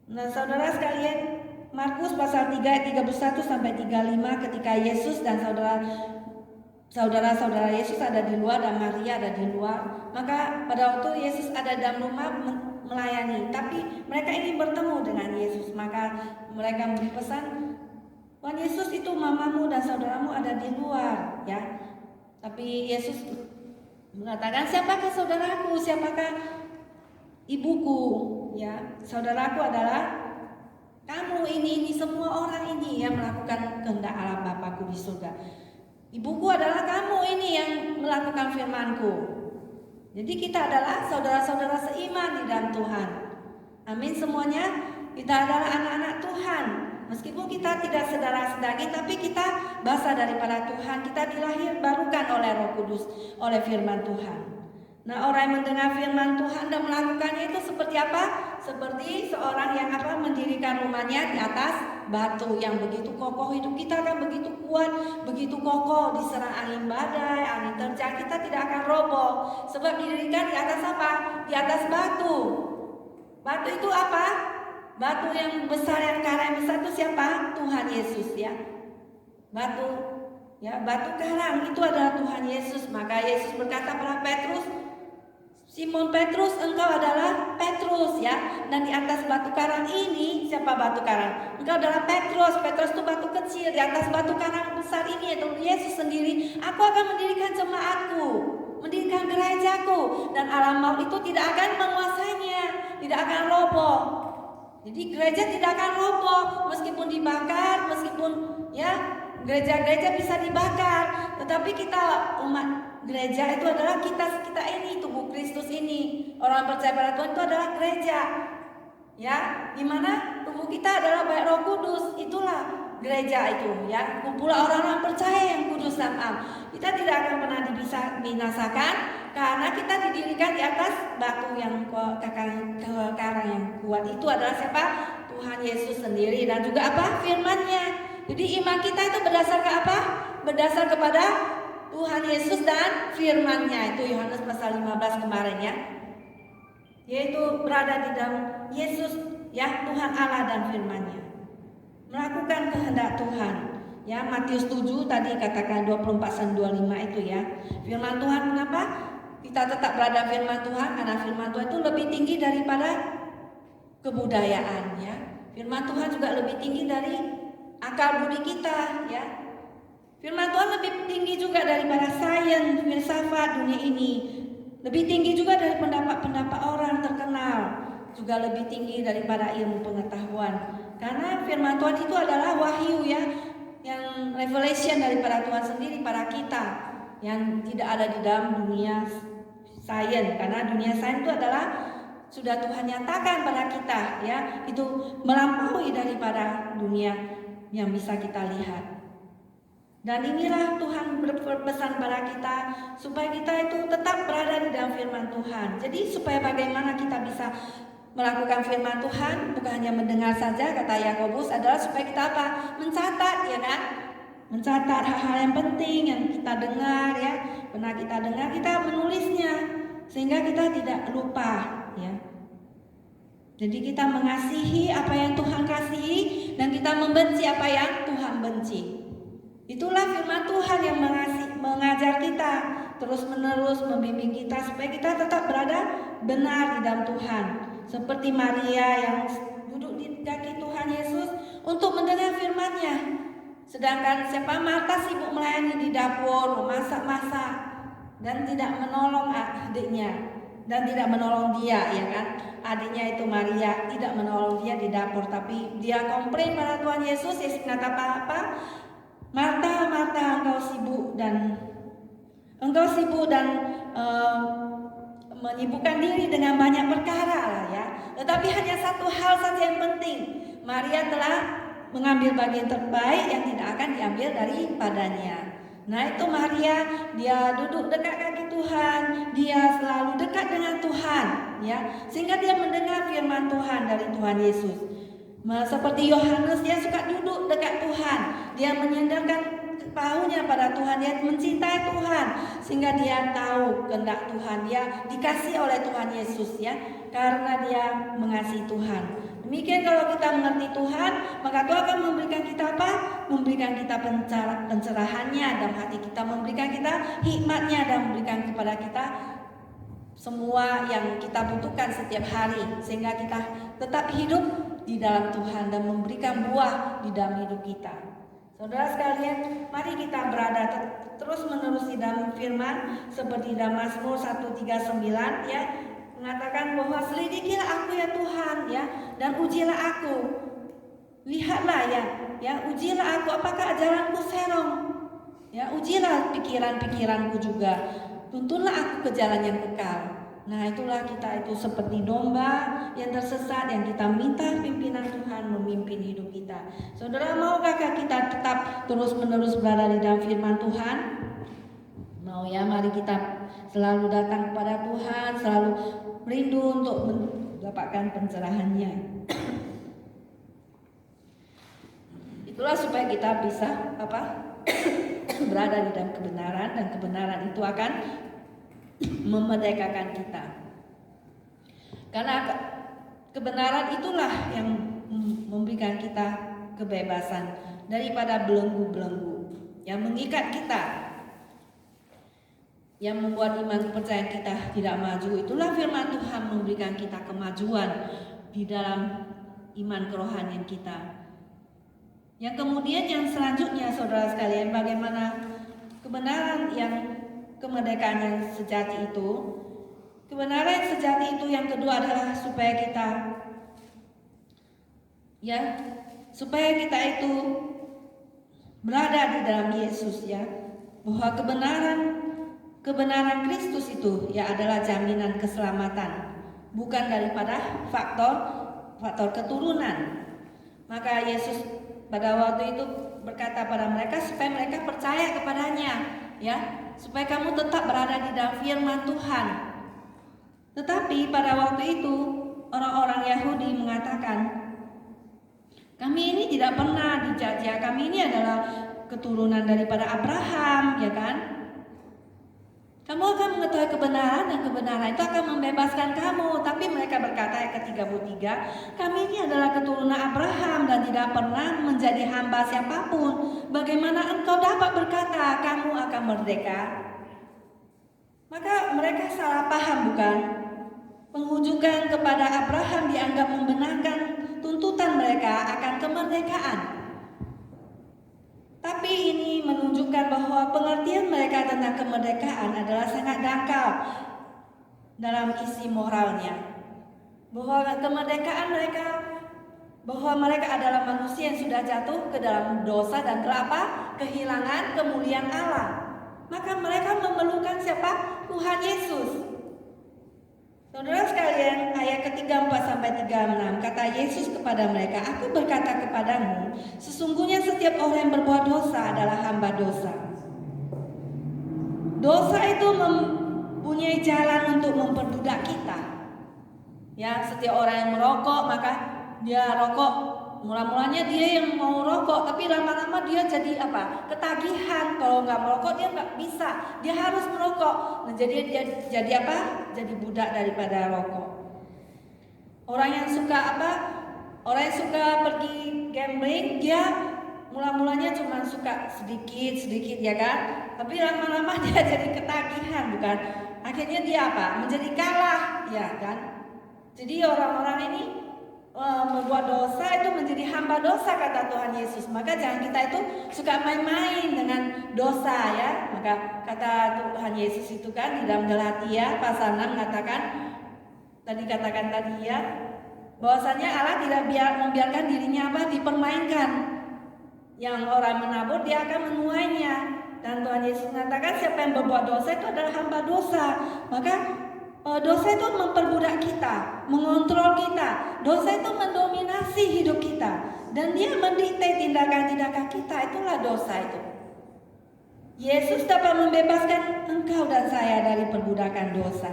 Nah, saudara sekalian, Markus pasal 3 ayat 31 sampai 35, ketika Yesus dan saudara-saudara Yesus ada di luar dan Maria ada di luar, maka pada waktu Yesus ada dalam rumah melayani, tapi mereka ingin bertemu dengan Yesus. Maka mereka memberi pesan, Tuhan Yesus, itu mamamu dan saudaramu ada di luar, ya. Tapi Yesus mengatakan, siapakah saudaraku, siapakah ibuku? ya, saudaraku adalah kamu ini semua orang ini yang melakukan kehendak Allah Bapakku di surga. Ibuku adalah kamu ini yang melakukan firman-Ku. Jadi kita adalah saudara-saudara seiman di dalam Tuhan. Amin semuanya. Kita adalah anak-anak Tuhan. Meskipun kita tidak saudara sedaging, tapi kita bangsa daripada Tuhan. Kita dilahirbarukan oleh Roh Kudus, oleh firman Tuhan. Nah, orang yang mendengar firman Tuhan dan melakukannya itu seperti apa? Seperti seorang yang mendirikan rumahnya di atas batu yang begitu kokoh. Hidup kita akan begitu kuat, begitu kokoh, diserang angin badai, angin terjang, kita tidak akan roboh. Sebab didirikan di atas apa? Di atas batu. Batu itu apa? Batu yang besar, yang karang yang besar itu siapa? Tuhan Yesus, ya. Batu, ya, batu karang itu adalah Tuhan Yesus. Maka Yesus berkata pada Petrus, Simon Petrus, engkau adalah Petrus, ya. Dan di atas batu karang ini, siapa batu karang? Engkau adalah Petrus. Petrus itu batu kecil. Di atas batu karang besar ini, yaitu Yesus sendiri, aku akan mendirikan jemaatku, mendirikan gerejaku, dan alam maut itu tidak akan menguasainya, tidak akan roboh. Jadi gereja tidak akan roboh meskipun dibakar, meskipun ya gereja-gereja bisa dibakar, tetapi kita umat gereja itu adalah kita ini, tubuh Kristus ini. Orang percaya pada Tuhan itu adalah gereja. Ya, di mana tubuh kita adalah baik Roh Kudus, itulah gereja itu, ya. Kumpulan orang-orang percaya yang kudus dan am. Kita tidak akan pernah binasakan karena kita didirikan di atas batu yang karang yang kuat. Itu adalah siapa? Tuhan Yesus sendiri dan juga apa? Firman-Nya. Jadi iman kita itu berdasarkan apa? Berdasar kepada Tuhan Yesus dan firman-Nya. Itu Yohanes pasal 15 kemarin, ya. Yaitu berada di dalam Yesus, ya, Tuhan Allah dan firman-Nya. Melakukan kehendak Tuhan. Ya, Matius 7 tadi katakan 24-25 itu, ya. Firman Tuhan, kenapa? Kita tetap berada firman Tuhan karena firman Tuhan itu lebih tinggi daripada kebudayaan, ya. Firman Tuhan juga lebih tinggi dari akal budi kita, ya. Firman Tuhan lebih tinggi juga daripada sains, filsafat dunia ini. Lebih tinggi juga dari pendapat-pendapat orang terkenal. Juga lebih tinggi daripada ilmu pengetahuan. Karena firman Tuhan itu adalah wahyu, ya. Yang revelation daripada Tuhan sendiri pada kita. Yang tidak ada di dalam dunia sains. Karena dunia sains itu adalah sudah Tuhan nyatakan pada kita, ya. Itu melampaui daripada dunia yang bisa kita lihat. Dan inilah Tuhan berpesan pada kita supaya kita itu tetap berada di dalam firman Tuhan. Jadi supaya bagaimana kita bisa melakukan firman Tuhan, bukan hanya mendengar saja, kata Yakobus, adalah supaya kita apa? Mencatat, ya kan? Mencatat hal-hal yang penting yang kita dengar, ya. Pernah kita dengar, kita menulisnya sehingga kita tidak lupa, ya. Jadi kita mengasihi apa yang Tuhan kasihi dan kita membenci apa yang Tuhan benci. Itulah firman Tuhan yang mengajar kita terus-menerus, membimbing kita supaya kita tetap berada benar di dalam Tuhan. Seperti Maria yang duduk di kaki Tuhan Yesus untuk mendengar firman-Nya. Sedangkan siapa? Marta sibuk melayani di dapur, memasak-masak dan tidak menolong adiknya dan tidak menolong dia, ya kan? Adiknya itu Maria tidak menolong dia di dapur, tapi dia komplain pada Tuhan Yesus. Yesus kata apa? Marta, Marta, engkau sibuk dan menyibukkan diri dengan banyak perkara lah, ya. Tetapi hanya satu hal saja yang penting. Maria telah mengambil bagian terbaik yang tidak akan diambil daripadanya. Nah, itu Maria, dia duduk dekat kaki Tuhan, dia selalu dekat dengan Tuhan, ya. Sehingga dia mendengar firman Tuhan dari Tuhan Yesus. Seperti Yohanes, dia suka duduk dekat Tuhan. Dia menyandarkan bahunya pada Tuhan, dia mencintai Tuhan sehingga dia tahu kehendak Tuhan. Dia dikasih oleh Tuhan Yesus, ya, karena dia mengasihi Tuhan. Demikian kalau kita mengerti Tuhan, maka Tuhan akan memberikan kita apa? Memberikan kita pencerahannya dalam hati kita, memberikan kita hikmatnya dan memberikan kepada kita semua yang kita butuhkan setiap hari sehingga kita tetap hidup di dalam Tuhan dan memberikan buah di dalam hidup kita. Saudara sekalian, mari kita berada terus menerus di dalam firman seperti dalam Mazmur 139, ya. mengatakan bahwa selidikilah aku ya Tuhan ya, dan ujilah aku. Lihatlah ya ujilah aku apakah jalanku serong. Ya, ujilah pikiran-pikiranku juga. Tuntunlah aku ke jalan yang kekal. Nah, itulah kita itu seperti domba yang tersesat, yang kita minta pimpinan Tuhan memimpin hidup kita. Saudara, maukah kita tetap terus-menerus berada di dalam firman Tuhan? Mau ya, mari kita selalu datang kepada Tuhan, selalu rindu untuk mendapatkan pencerahannya. Itulah supaya kita bisa berada di dalam kebenaran, dan kebenaran itu akan memerdekakan kita. Karena kebenaran itulah yang memberikan kita kebebasan daripada belenggu-belenggu yang mengikat kita, yang membuat iman kepercayaan kita tidak maju. Itulah firman Tuhan memberikan kita kemajuan di dalam iman kerohanian kita. Yang kemudian yang selanjutnya, saudara sekalian, bagaimana kebenaran yang kemerdekaan yang sejati itu. Kebenaran yang sejati itu yang kedua adalah supaya kita itu berada di dalam Yesus ya. Bahwa kebenaran Kristus itu ya adalah jaminan keselamatan, bukan daripada faktor keturunan. Maka Yesus pada waktu itu berkata pada mereka supaya mereka percaya kepadanya ya, supaya kamu tetap berada di dalam firman Tuhan. Tetapi pada waktu itu orang-orang Yahudi mengatakan, kami ini tidak pernah dijajah, kami ini adalah keturunan daripada Abraham, ya kan? Kamu akan mengetahui kebenaran, dan kebenaran itu akan membebaskan kamu. Tapi mereka berkata ayat ke-33, kami ini adalah keturunan Abraham dan tidak pernah menjadi hamba siapapun. Bagaimana engkau dapat berkata kamu akan merdeka? Maka mereka salah paham, bukan? Penghujungan kepada Abraham dianggap membenarkan tuntutan mereka akan kemerdekaan. Tapi ini menunjukkan bahwa pengertian mereka tentang kemerdekaan adalah sangat dangkal dalam isi moralnya. Bahwa kemerdekaan mereka, bahwa mereka adalah manusia yang sudah jatuh ke dalam dosa dan telah kehilangan kemuliaan Allah. Maka mereka memerlukan siapa? Tuhan Yesus. Saudara sekalian, ayat ke-34 sampai 36, kata Yesus kepada mereka, aku berkata kepadamu, sesungguhnya setiap orang yang berbuat dosa adalah hamba dosa. Dosa itu mempunyai jalan untuk memperbudak kita. Ya, setiap orang yang merokok, maka dia rokok. Mula-mulanya dia yang mau rokok, tapi lama-lama dia jadi ketagihan. Kalau nggak merokok dia nggak bisa, dia harus merokok. Nah, jadi dia jadi jadi budak daripada rokok. Orang yang suka orang yang suka pergi gambling, dia mula-mulanya cuma suka sedikit ya kan, tapi lama-lama dia jadi ketagihan, bukan? Akhirnya dia menjadi kalah, ya kan? Jadi orang-orang ini membuat dosa itu menjadi hamba dosa, kata Tuhan Yesus. Maka jangan kita itu suka main-main dengan dosa ya. Maka kata Tuhan Yesus itu kan di dalam Galatia pasal 6 mengatakan, tadi ya, bahwasanya Allah tidak membiarkan dirinya dipermainkan. Yang orang menabur dia akan menuainya. Dan Tuhan Yesus mengatakan siapa yang berbuat dosa itu adalah hamba dosa. Maka dosa itu memperbudak kita, mengontrol kita. Dosa itu mendominasi hidup kita, dan dia mendikte tindakan-tindakan kita. Itulah dosa itu. Yesus dapat membebaskan engkau dan saya dari perbudakan dosa,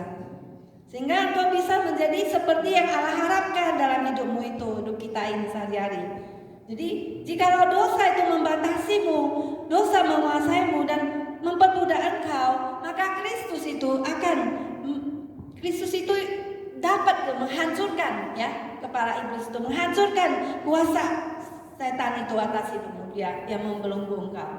sehingga engkau bisa menjadi seperti yang Allah harapkan dalam hidupmu itu, hidup kita ini sehari-hari. Jadi jikalau dosa itu membatasimu, dosa menguasaimu dan memperbudak engkau, maka Kristus itu dapat menghancurkan ya kepala iblis itu, menghancurkan kuasa setan itu atas hidupmu, dia yang membelenggu engkau.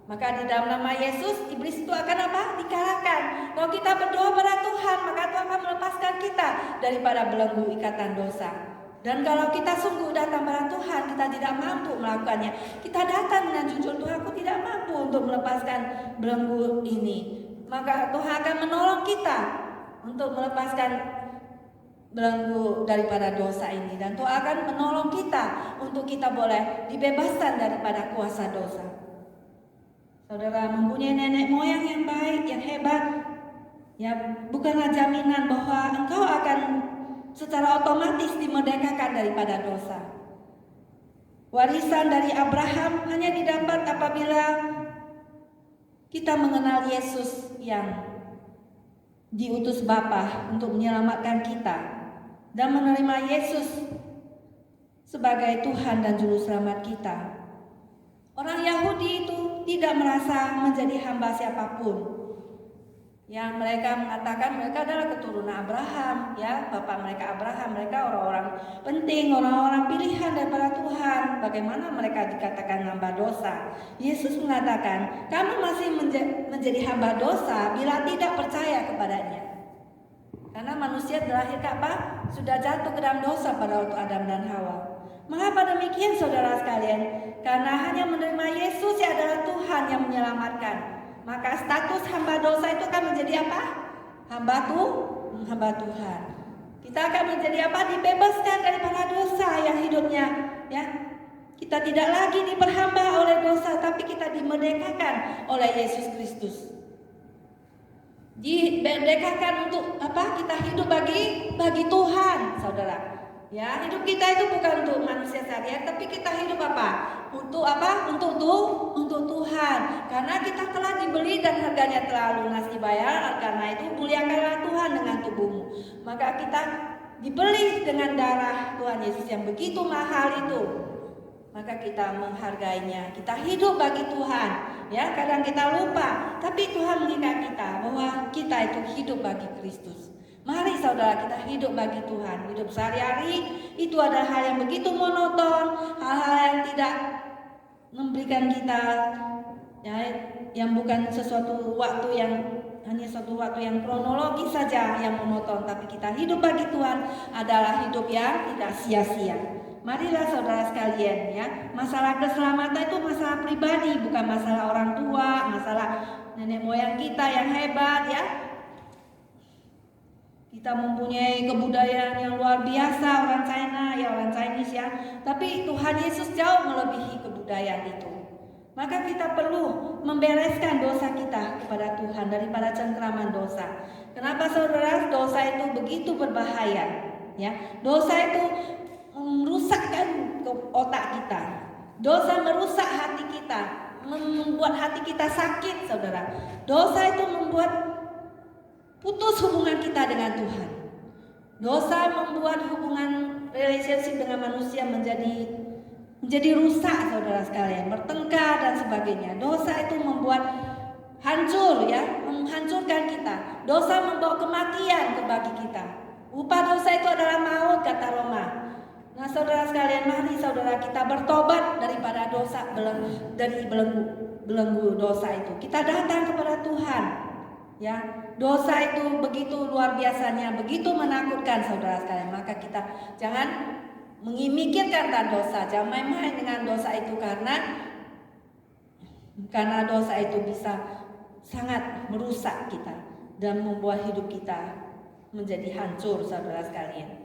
Maka di dalam nama Yesus iblis itu akan dikalahkan. Kalau kita berdoa pada Tuhan, maka Tuhan akan melepaskan kita daripada belenggu ikatan dosa. Dan kalau kita sungguh datang pada Tuhan, kita tidak mampu melakukannya. Kita datang dengan jujur, Tuhan, aku tidak mampu untuk melepaskan belenggu ini. Maka Tuhan akan menolong kita untuk melepaskan belenggu daripada dosa ini, dan Tuhan akan menolong kita untuk kita boleh dibebaskan daripada kuasa dosa. Saudara mempunyai nenek moyang yang baik, yang hebat, ya bukanlah jaminan bahwa engkau akan secara otomatis dimerdekakan daripada dosa. Warisan dari Abraham hanya didapat apabila kita mengenal Yesus yang diutus Bapa untuk menyelamatkan kita dan menerima Yesus sebagai Tuhan dan Juru Selamat kita. Orang Yahudi itu tidak merasa menjadi hamba siapapun. Yang mereka mengatakan mereka adalah keturunan Abraham, ya, bapak mereka Abraham, mereka orang-orang penting, orang-orang pilihan daripada Tuhan. Bagaimana mereka dikatakan hamba dosa? Yesus mengatakan, kamu masih menjadi hamba dosa bila tidak percaya kepadanya. Karena manusia dilahirkan apa? Sudah jatuh ke dalam dosa pada waktu Adam dan Hawa. Mengapa demikian, saudara sekalian? Karena hanya menerima Yesus yang adalah Tuhan yang menyelamatkan. Maka status hamba dosa itu akan menjadi apa? Hamba Tuhan. Kita akan menjadi apa? Dibebaskan daripada dosa yang hidupnya, ya. Kita tidak lagi diperhamba oleh dosa, tapi kita dimerdekakan oleh Yesus Kristus. Dimerdekakan untuk apa? Kita hidup bagi Tuhan, saudara. Ya, hidup kita itu bukan untuk manusia saja, tapi kita hidup apa? Untuk apa? Untuk Tuhan. Karena kita telah dibeli dan harganya telah lunas dibayar. Karena itu muliakanlah Tuhan dengan tubuhmu. Maka kita dibeli dengan darah Tuhan Yesus yang begitu mahal itu. Maka kita menghargainya. Kita hidup bagi Tuhan. Ya, kadang kita lupa, tapi Tuhan mengingat kita bahwa kita itu hidup bagi Kristus. Mari saudara, kita hidup bagi Tuhan. Hidup sehari-hari itu adalah hal yang begitu monoton, hal-hal yang tidak memberikan kita, ya, yang bukan sesuatu waktu yang hanya suatu waktu yang kronologis saja yang monoton, tapi kita hidup bagi Tuhan adalah hidup yang tidak sia-sia. Marilah saudara sekalian, ya, masalah keselamatan itu masalah pribadi, bukan masalah orang tua, masalah nenek moyang kita yang hebat, ya. Kita mempunyai kebudayaan yang luar biasa, orang China, ya, orang Chinese, ya. Tapi Tuhan Yesus jauh melebihi kebudayaan itu. Maka kita perlu membereskan dosa kita kepada Tuhan daripada cengkraman dosa. Kenapa saudara? Dosa itu begitu berbahaya, ya. Dosa itu merusakkan otak kita. Dosa merusak hati kita, membuat hati kita sakit, saudara. Dosa itu membuat putus hubungan kita dengan Tuhan. Dosa membuat hubungan relationship dengan manusia menjadi rusak, saudara sekalian, bertengkar dan sebagainya. Dosa itu membuat hancur, ya, menghancurkan kita. Dosa membawa kematian bagi kita. Upah dosa itu adalah maut, kata Roma. Nah, saudara sekalian, mari saudara kita bertobat daripada dosa, dari belenggu dosa itu. Kita datang kepada Tuhan. Ya, dosa itu begitu luar biasanya, begitu menakutkan, saudara sekalian. Maka kita jangan memikirkan tentang dosa, jangan main-main dengan dosa itu, karena dosa itu bisa sangat merusak kita dan membuat hidup kita menjadi hancur, saudara sekalian.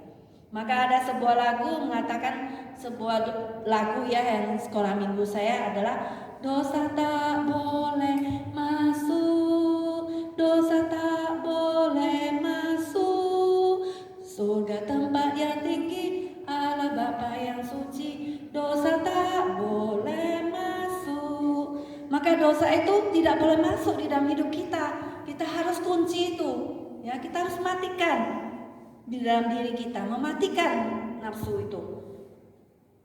Maka ada sebuah lagu mengatakan, sebuah lagu, ya, yang sekolah minggu saya adalah dosa tak boleh masuk, dosa tak boleh masuk, surga tempat yang tinggi, Allah Bapa yang suci, dosa tak boleh masuk. Maka dosa itu tidak boleh masuk di dalam hidup kita. Kita harus kunci itu, ya, kita harus matikan di dalam diri kita, mematikan nafsu itu.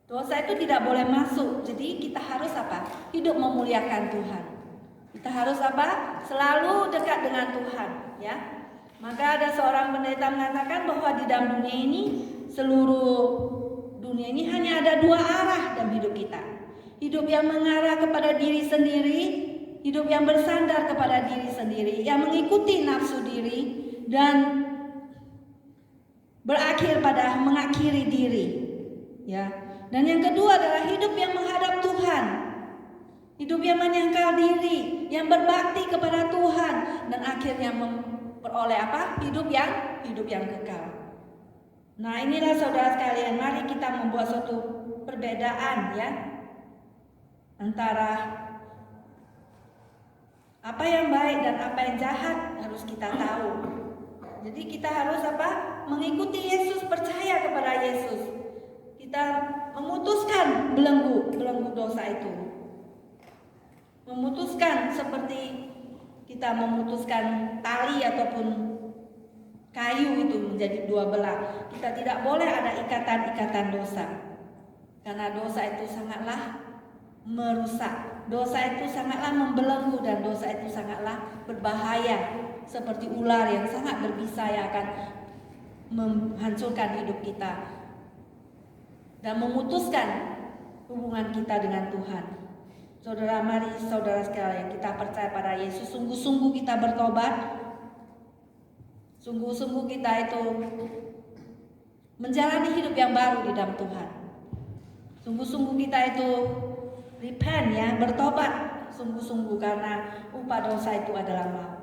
Dosa itu tidak boleh masuk. Jadi kita harus apa? Hidup memuliakan Tuhan. Kita harus apa? Selalu dekat dengan Tuhan, ya. Maka ada seorang pendeta mengatakan bahwa di dalam dunia ini, seluruh dunia ini hanya ada dua arah dalam hidup kita. Hidup yang mengarah kepada diri sendiri, hidup yang bersandar kepada diri sendiri, yang mengikuti nafsu diri dan berakhir pada mengakhiri diri, ya. Dan yang kedua adalah hidup yang menghadap Tuhan, hidup yang menyangkal diri, yang berbakti kepada Tuhan, dan akhirnya memperoleh apa? Hidup yang kekal. Nah, inilah saudara sekalian, mari kita membuat suatu perbedaan ya antara apa yang baik dan apa yang jahat harus kita tahu. Jadi kita harus mengikuti Yesus, percaya kepada Yesus. Kita memutuskan belenggu dosa itu. Memutuskan seperti kita memutuskan tali ataupun kayu itu menjadi dua belah. Kita tidak boleh ada ikatan-ikatan dosa. Karena dosa itu sangatlah merusak. Dosa itu sangatlah membelenggu dan dosa itu sangatlah berbahaya. Seperti ular yang sangat berbisa yang akan menghancurkan hidup kita dan memutuskan hubungan kita dengan Tuhan. Saudara, mari saudara sekalian, kita percaya pada Yesus. Sungguh-sungguh kita bertobat. Sungguh-sungguh kita itu menjalani hidup yang baru di dalam Tuhan. Sungguh-sungguh kita itu repent ya, bertobat sungguh-sungguh, karena upah dosa itu adalah maut.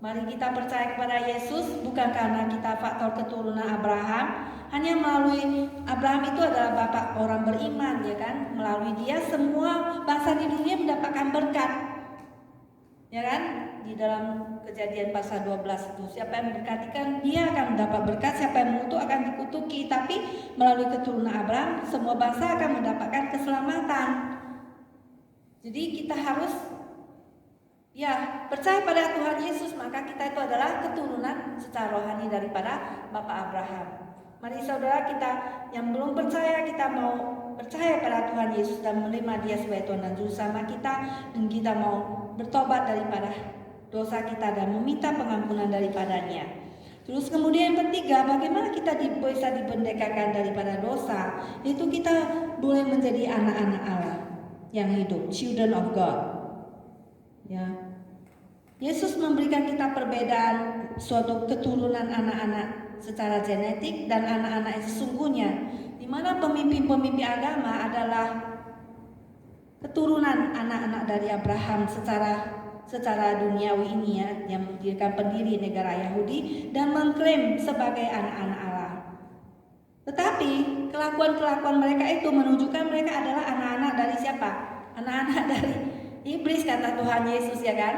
Mari kita percaya kepada Yesus, bukan karena kita faktor keturunan Abraham. Hanya melalui Abraham itu adalah bapak orang beriman, ya kan? Melalui dia semua bangsa di dunia mendapatkan berkat, ya kan? Di dalam Kejadian pasal 12 itu, siapa yang memberkatikan dia akan mendapat berkat, siapa yang mengutuk akan dikutuki. Tapi melalui keturunan Abraham semua bangsa akan mendapatkan keselamatan. Jadi kita harus percaya pada Tuhan Yesus, maka kita itu adalah keturunan secara rohani daripada Bapak Abraham. Mari saudara, kita yang belum percaya, kita mau percaya pada Tuhan Yesus dan menerima dia sebagai Tuhan dan Juru Selamat kita, dan kita mau bertobat daripada dosa kita dan meminta pengampunan daripadanya. Terus kemudian yang ketiga, bagaimana kita bisa diberdekakan daripada dosa? Itu kita boleh menjadi anak-anak Allah yang hidup, children of God. Ya, Yesus memberikan kita perbedaan suatu keturunan anak-anak secara genetik dan anak-anak yang sesungguhnya, di mana pemimpin-pemimpin agama adalah keturunan anak-anak dari Abraham secara duniawi ini ya, yang mendirikan pendiri negara Yahudi dan mengklaim sebagai anak-anak Allah. Tetapi kelakuan-kelakuan mereka itu menunjukkan mereka adalah anak-anak dari siapa? Anak-anak dari iblis, kata Tuhan Yesus, ya kan?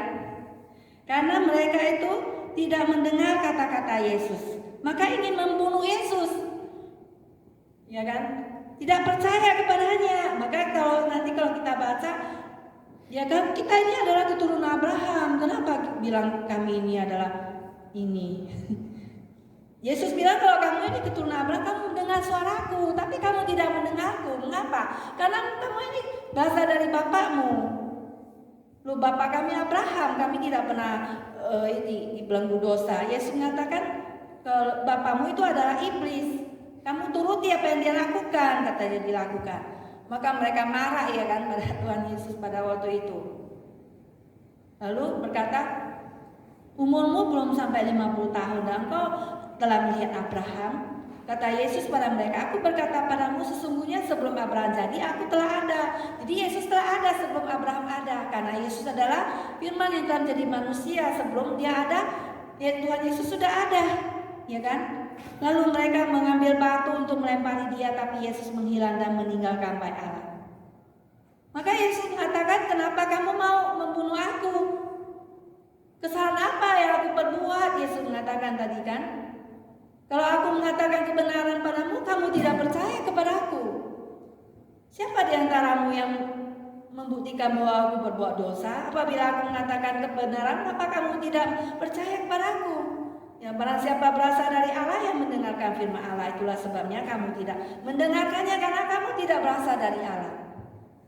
Karena mereka itu tidak mendengar kata-kata Yesus, maka ingin membunuh Yesus, ya kan? Tidak percaya kepadanya. Maka kalau kita baca, ya kan, kita ini adalah keturunan Abraham, kenapa bilang kami ini adalah ini? Yesus bilang, kalau kamu ini keturunan Abraham, kamu mendengar suaraku, tapi kamu tidak mendengarku. Mengapa? Karena kamu ini berasal dari bapakmu. Lu bapak kami Abraham, kami tidak pernah dibelenggu dosa. Yesus mengatakan, bapakmu itu adalah iblis. Kamu turuti apa yang dia lakukan, katanya dilakukan. Maka mereka marah, ya kan, pada Tuhan Yesus pada waktu itu. Lalu berkata, umurmu belum sampai 50 tahun dan engkau telah melihat Abraham. Kata Yesus pada mereka, aku berkata padamu, sesungguhnya sebelum Abraham jadi, aku telah ada. Jadi Yesus telah ada sebelum Abraham ada. Karena Yesus adalah firman yang telah menjadi manusia. Sebelum dia ada, ya Tuhan Yesus sudah ada, ya kan? Lalu mereka mengambil batu untuk melempari dia, tapi Yesus menghilang dan meninggalkan bait Allah. Maka Yesus mengatakan, kenapa kamu mau membunuh aku? Kesalahan apa yang aku perbuat? Yesus mengatakan tadi kan, kalau aku mengatakan kebenaran padamu, kamu tidak percaya kepadaku. Siapa di antaramu yang membuktikan bahwa aku berbuat dosa? Apabila aku mengatakan kebenaran, maka kamu tidak percaya kepadaku. Ya, barang siapa berasal dari Allah yang mendengarkan firman Allah, itulah sebabnya kamu tidak mendengarkannya, karena kamu tidak berasal dari Allah.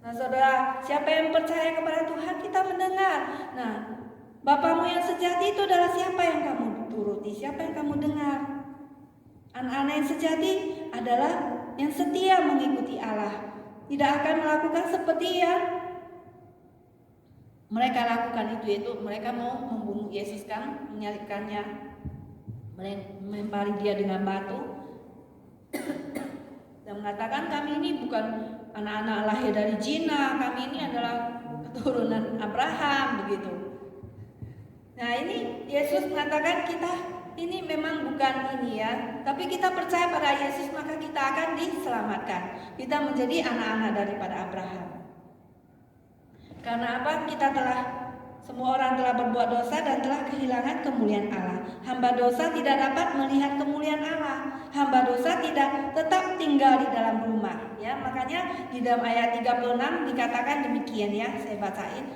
Nah saudara, siapa yang percaya kepada Tuhan, kita mendengar. Nah, Bapamu yang sejati itu adalah siapa yang kamu turuti, siapa yang kamu dengar. Anak-anak yang sejati adalah yang setia mengikuti Allah, tidak akan melakukan seperti yang mereka lakukan itu, yaitu mereka mau membunuh Yesus kan, menyalibkannya, melempari dia dengan batu dan mengatakan, kami ini bukan anak-anak lahir dari zina, kami ini adalah keturunan Abraham, begitu. Nah ini Yesus mengatakan kita ini memang bukan ini ya, tapi kita percaya pada Yesus maka kita akan diselamatkan. Kita menjadi anak-anak daripada Abraham. Karena apa? Semua orang telah berbuat dosa dan telah kehilangan kemuliaan Allah. Hamba dosa tidak dapat melihat kemuliaan Allah. Hamba dosa tidak tetap tinggal di dalam rumah. Ya, makanya di dalam ayat 36 dikatakan demikian ya, saya bacain.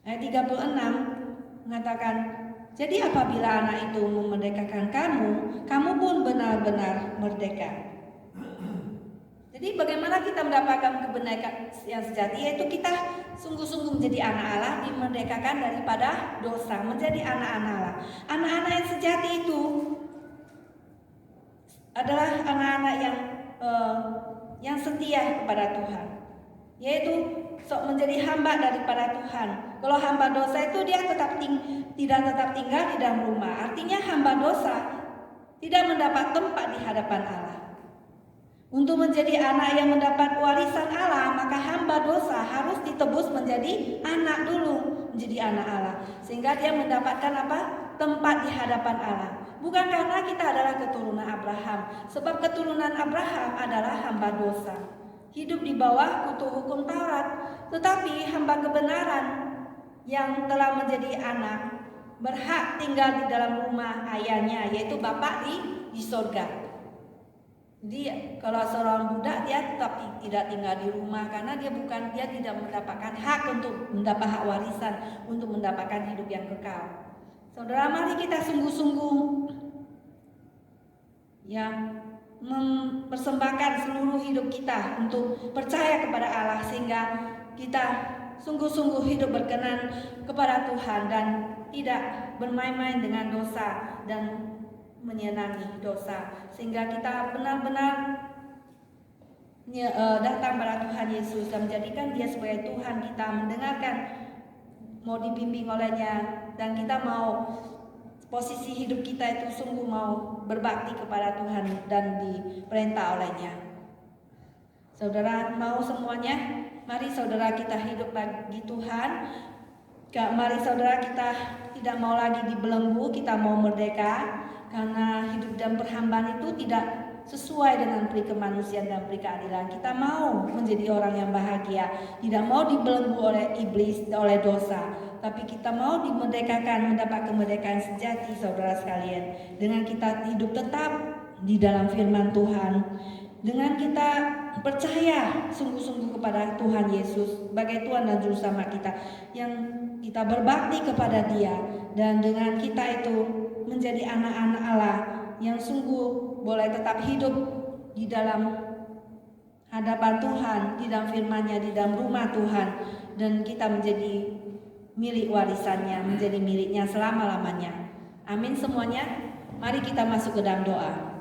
Ayat 36 mengatakan, jadi apabila anak itu memerdekakan kamu, kamu pun benar-benar merdeka. Jadi bagaimana kita mendapatkan kebenaran yang sejati, yaitu kita sungguh-sungguh menjadi anak Allah, dimerdekakan daripada dosa, menjadi anak-anak Allah. Anak-anak yang sejati itu adalah anak-anak yang setia kepada Tuhan, yaitu menjadi hamba daripada Tuhan. Kalau hamba dosa itu dia tidak tetap tinggal di dalam rumah. Artinya hamba dosa tidak mendapat tempat di hadapan Allah. Untuk menjadi anak yang mendapat warisan Allah, maka hamba dosa harus ditebus menjadi anak dulu, menjadi anak Allah, sehingga dia mendapatkan apa? Tempat di hadapan Allah. Bukan karena kita adalah keturunan Abraham, sebab keturunan Abraham adalah hamba dosa, hidup di bawah kutuk hukum Taurat. Tetapi hamba kebenaran yang telah menjadi anak berhak tinggal di dalam rumah ayahnya, yaitu Bapa di surga. Jadi kalau seorang budak dia tetap tidak tinggal di rumah karena dia tidak mendapatkan hak untuk mendapat hak warisan, untuk mendapatkan hidup yang kekal. Saudara, mari kita sungguh-sungguh yang mempersembahkan seluruh hidup kita untuk percaya kepada Allah, sehingga kita sungguh-sungguh hidup berkenan kepada Tuhan dan tidak bermain-main dengan dosa dan menyenangi dosa, sehingga kita benar-benar datang pada Tuhan Yesus dan menjadikan Dia sebagai Tuhan kita, mendengarkan, mau dibimbing olehnya, dan kita mau posisi hidup kita itu sungguh mau berbakti kepada Tuhan dan diperintah olehnya. Saudara mau semuanya? Mari saudara kita hidup bagi Tuhan. Mari saudara kita tidak mau lagi dibelenggu, kita mau merdeka. Karena hidup dan perhambaan itu tidak sesuai dengan peri kemanusiaan dan peri keadilan. Kita mau menjadi orang yang bahagia, tidak mau dibelenggu oleh iblis, oleh dosa, tapi kita mau dimerdekakan, mendapat kemerdekaan sejati, saudara sekalian. Dengan kita hidup tetap di dalam firman Tuhan, dengan kita percaya sungguh-sungguh kepada Tuhan Yesus sebagai Tuhan dan Juru Selamat kita, yang kita berbakti kepada Dia, dan dengan kita itu menjadi anak-anak Allah yang sungguh boleh tetap hidup di dalam hadapan Tuhan, di dalam firman-Nya, di dalam rumah Tuhan, dan kita menjadi milik warisannya, menjadi miliknya selama-lamanya. Amin semuanya. Mari kita masuk ke dalam doa.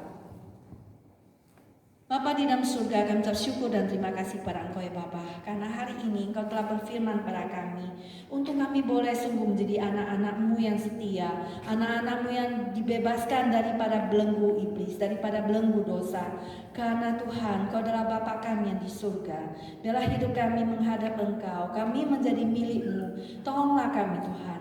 Bapa di dalam surga, kami ucap syukur dan terima kasih pada Engkau ya Bapa, karena hari ini Engkau telah berfirman pada kami untuk kami boleh sungguh menjadi anak-anak-Mu yang setia, anak-anak-Mu yang dibebaskan daripada belenggu iblis, daripada belenggu dosa. Karena Tuhan, Engkau adalah Bapa kami yang di surga. Biarlah hidup kami menghadap Engkau, kami menjadi milik-Mu. Tolonglah kami Tuhan.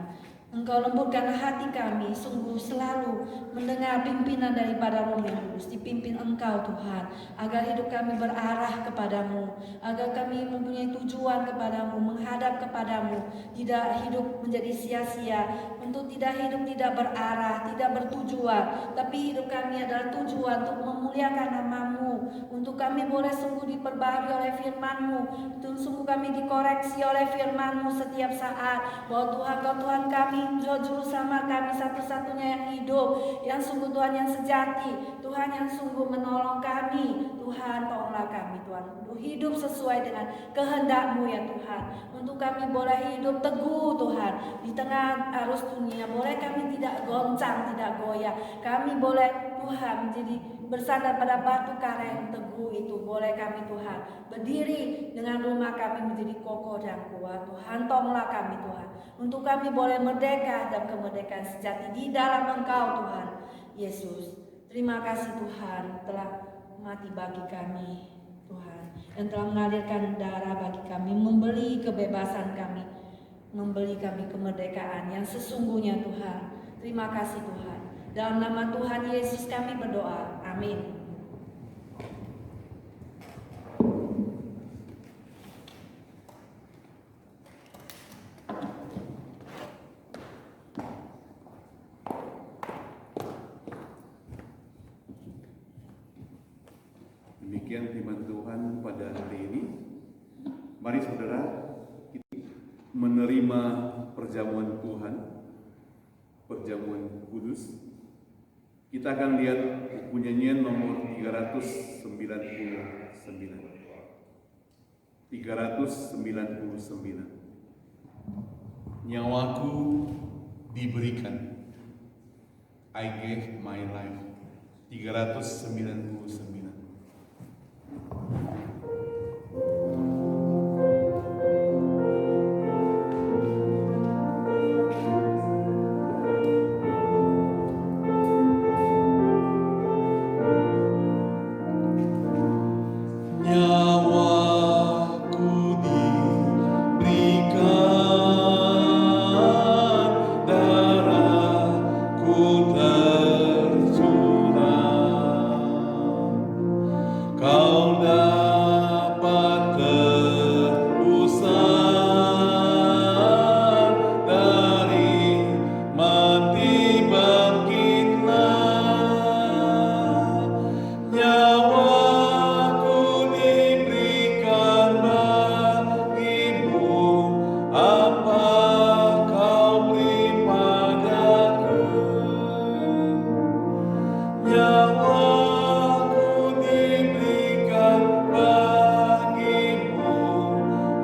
Engkau lembutkanlah hati kami, sungguh selalu mendengar pimpinan daripada Roh yang Kudus, dipimpin Engkau Tuhan, agar hidup kami berarah kepadamu, agar kami mempunyai tujuan kepadamu, menghadap kepadamu, tidak hidup menjadi sia-sia, untuk tidak hidup tidak berarah, tidak bertujuan, tapi hidup kami adalah tujuan untuk memuliakan nama-Mu, untuk kami boleh sungguh diperbarui oleh firman-Mu, untuk sungguh kami dikoreksi oleh firman-Mu setiap saat, bahwa Tuhan Kau Tuhan kami, Juru Selamat kami satu-satunya yang hidup, yang sungguh Tuhan yang sejati, Tuhan yang sungguh menolong kami. Tuhan tolonglah kami Tuhan untuk hidup sesuai dengan kehendak-Mu ya Tuhan, untuk kami boleh hidup teguh Tuhan di tengah arus dunia, boleh kami tidak goncang, tidak goyah, kami boleh Tuhan menjadi bersandar pada batu karang yang teguh itu, boleh kami Tuhan berdiri dengan rumah kami menjadi kokoh dan kuat. Tuhan tolonglah kami Tuhan, untuk kami boleh merdeka dan kemerdekaan sejati di dalam Engkau Tuhan Yesus. Terima kasih Tuhan telah mati bagi kami Tuhan, dan telah mengalirkan darah bagi kami, membeli kebebasan kami, membeli kami kemerdekaan yang sesungguhnya Tuhan. Terima kasih Tuhan. Dalam nama Tuhan Yesus kami berdoa. Amin. Demikian firman Tuhan pada hari ini. Mari saudara, kita menerima perjamuan Tuhan, perjamuan kudus. Kita akan lihat buku nyanyian nomor 399. 399. Nyawaku diberikan. I gave my life. 399. Nyawaku diberikan, darahku tercurah. Kau dapat tebusan, dari mati bangkitlah. Nyawaku diberikan bagimu, apa kau beri padaku? Nyawaku diberikan bagimu,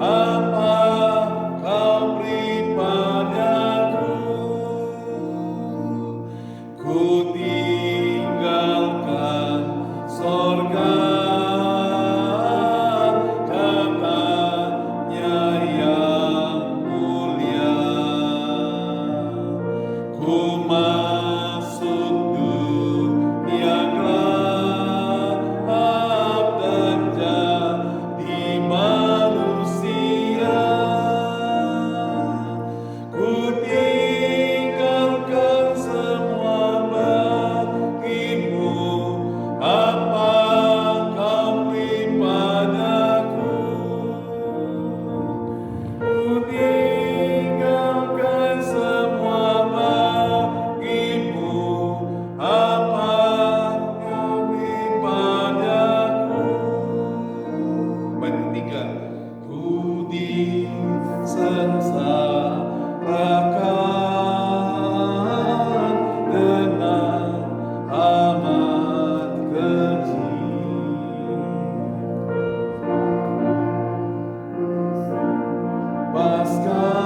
apa kau beri padaku? Ku tinggalkan sorga, katanya yang mulia. Ku masuk dunia gelap dan jadi manusia. Ku tinggalkan semua bagimu, apa kau beri padaku? Ku tinggalkan semua bagimu, apa kau beri padaku? Bait ketiga. Ku disengsarakan dengan amat keji.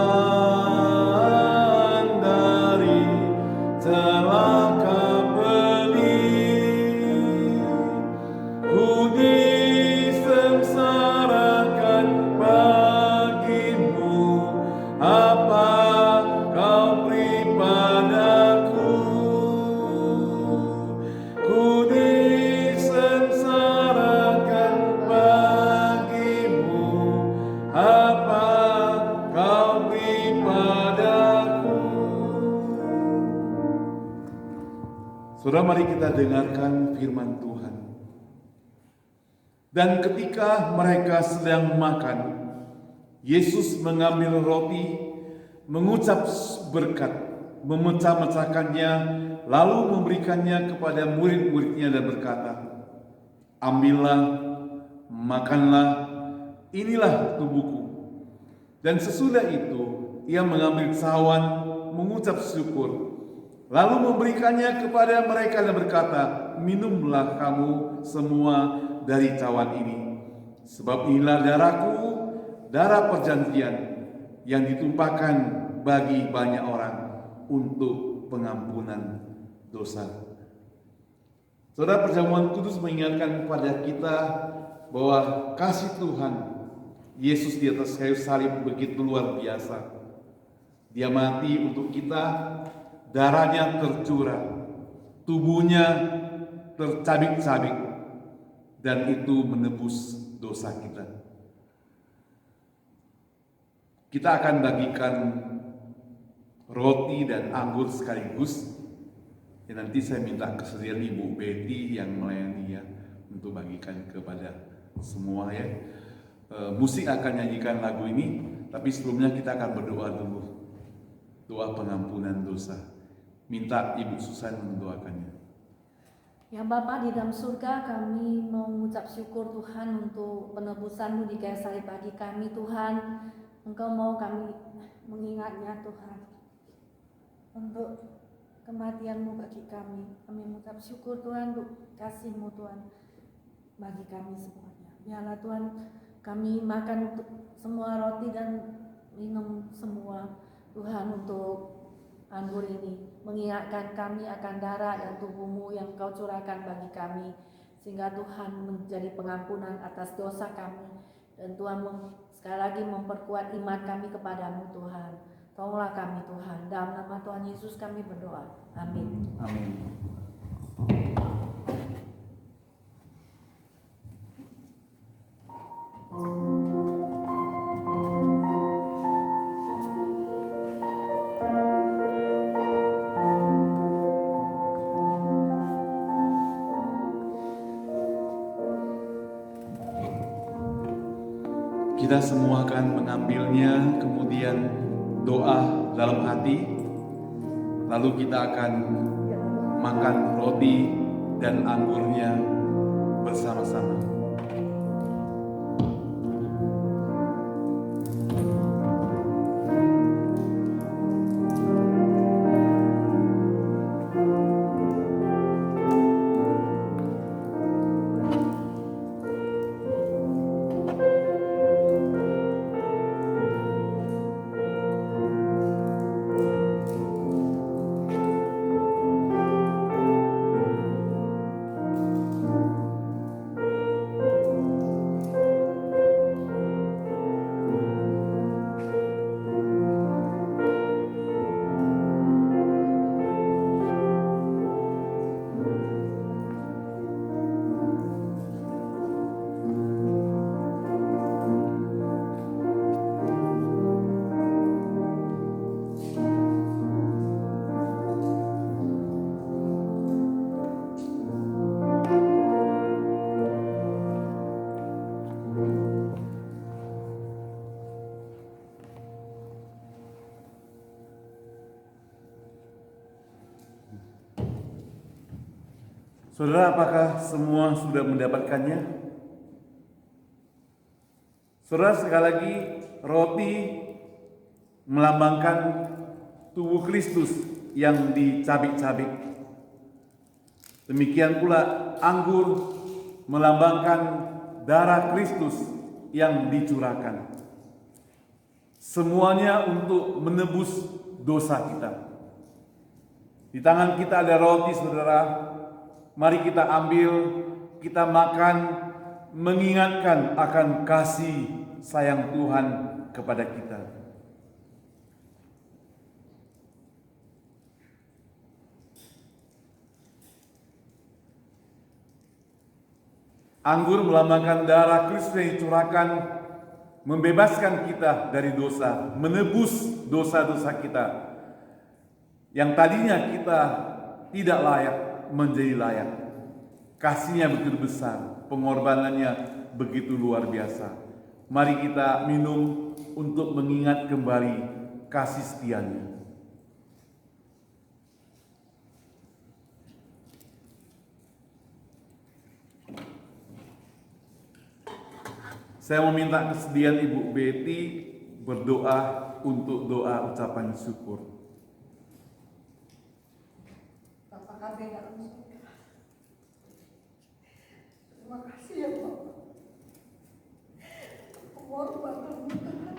Lepaskan dari celaka pedih. Ku disengsarakan bagimu, apa kau beri padaku? Ku disengsarakan bagimu, apa kau beri padaku? Saudara, mari kita dengarkan firman Tuhan. Dan ketika mereka sedang makan, Yesus mengambil roti, mengucap berkat, memecah-mecahkannya, lalu memberikannya kepada murid-muridnya dan berkata, "Ambillah, makanlah, inilah tubuhku." Dan sesudah itu, ia mengambil cawan, mengucap syukur, lalu memberikannya kepada mereka dan berkata, "Minumlah kamu semua dari cawan ini, sebab inilah darahku, darah perjanjian yang ditumpahkan bagi banyak orang untuk pengampunan dosa." Saudara, perjamuan kudus mengingatkan kepada kita bahwa kasih Tuhan Yesus di atas kayu salib begitu luar biasa. Dia mati untuk kita, darahnya tercurah, tubuhnya tercabik-cabik, dan itu menebus dosa kita. Kita akan bagikan roti dan anggur sekaligus. Ya, nanti saya minta kesediaan Ibu Betty yang melayani ya untuk bagikan kepada semua ya. Musik akan nyanyikan lagu ini, tapi sebelumnya kita akan berdoa dulu. Doa pengampunan dosa. Minta Ibu Susan mendoakannya. Ya Bapa di dalam surga, kami mau mengucap syukur Tuhan untuk penebusan-Mu di kayu salib bagi kami Tuhan. Engkau mau kami mengingatnya Tuhan untuk kematian-Mu bagi kami. Kami mengucap syukur Tuhan untuk kasih-Mu Tuhan bagi kami semuanya. Biarlah Tuhan kami makan untuk semua roti dan minum semua Tuhan untuk anggur ini, mengingatkan kami akan darah dan tubuh-Mu yang Kau curahkan bagi kami, sehingga Tuhan menjadi pengampunan atas dosa kami, dan Tuhan sekali lagi memperkuat iman kami kepadamu Tuhan. Tolonglah kami Tuhan, dalam nama Tuhan Yesus kami berdoa, amin. Amin. Kita semua akan mengambilnya, kemudian doa dalam hati, lalu kita akan makan roti dan anggurnya bersama-sama. Saudara, apakah semua sudah mendapatkannya? Saudara, sekali lagi, roti melambangkan tubuh Kristus yang dicabik-cabik. Demikian pula anggur melambangkan darah Kristus yang dicurahkan. Semuanya untuk menebus dosa kita. Di tangan kita ada roti, saudara. Mari kita ambil, kita makan, mengingatkan akan kasih sayang Tuhan kepada kita. Anggur melambangkan darah Kristus yang dicurahkan, membebaskan kita dari dosa, menebus dosa-dosa kita yang tadinya kita tidak layak menjadi layak. Kasihnya begitu besar, pengorbanannya begitu luar biasa. Mari kita minum untuk mengingat kembali kasih setianya. Saya meminta kesediaan Ibu Betty berdoa untuk doa ucapan syukur. Bapak kami dalam surga, terima kasih ya Bapak. Pengorbanan Tuhan.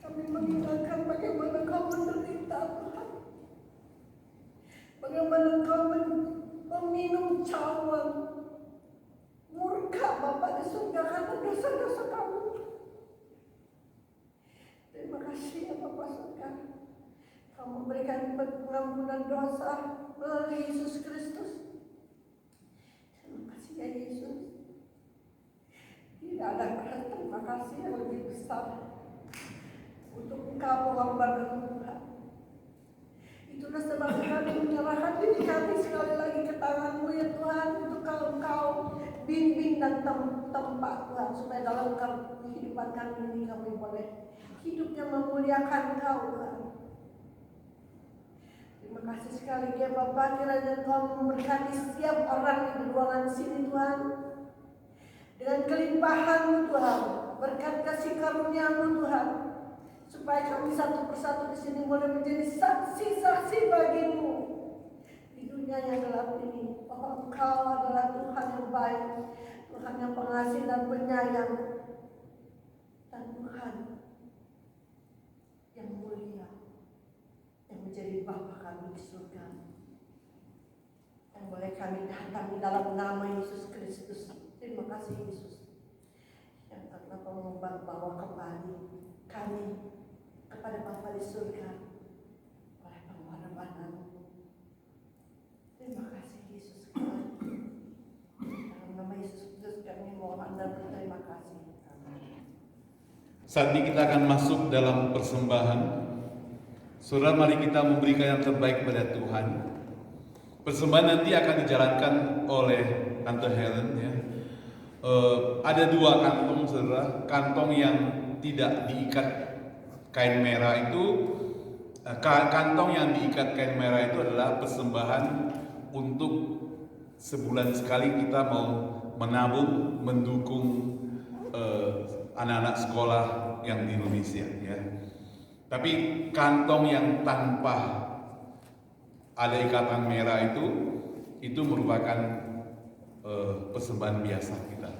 Kami mengingatkan bagaimana Kau menderita Tuhan. Bagaimana Kau meminum cawan murka Bapa di surga karena dosa-dosa kami. Terima kasih ya Bapa surga. Kau memberikan pengampunan dosa melalui Yesus Kristus. Terima kasih ya Yesus. Tidak ada kata terima kasih yang lebih besar. untuk Engkau mengorbankan Tuhan. Itulah sebab kami menyerahkan diri kami sekali lagi ke tangan-Mu ya Tuhan, untuk Engkau bimbing dan tempat Tuhan, supaya dalam kehidupan kami ini kami boleh hidupnya memuliakan Engkau Tuhan. Terima kasih sekali lagi ya Bapa, kiranya Engkau memberkati setiap orang di ruangan sini Tuhan, dengan kelimpahan-Mu Tuhan, berkat kasih karunia-Mu Tuhan, supaya kami satu persatu di sini boleh menjadi saksi-saksi bagi-Mu di dunia yang gelap ini, bahwa Engkau adalah Tuhan yang baik, Tuhan yang pengasih dan penyayang, dan Tuhan yang mulia, yang menjadi Bapa kami di surga, yang boleh kami datang di dalam nama Yesus Kristus. Terima kasih Yesus, yang telah membawa kembali kami kepada Bapa di surga oleh pengorbanan-Mu. Terima kasih Yesus. Dalam nama Yesus Kristus kami mohon dan berterima kasih. Amin. Saat ini kita akan masuk dalam persembahan. Saudara, mari kita memberikan yang terbaik pada Tuhan. Persembahan nanti akan dijalankan oleh Tante Helen ya. Ada dua kantong saudara, kantong yang tidak diikat kain merah itu, kantong yang diikat kain merah itu adalah persembahan untuk sebulan sekali kita mau menabung mendukung anak-anak sekolah yang di Indonesia ya. Tapi kantong yang tanpa ada ikatan merah itu merupakan persembahan biasa kita.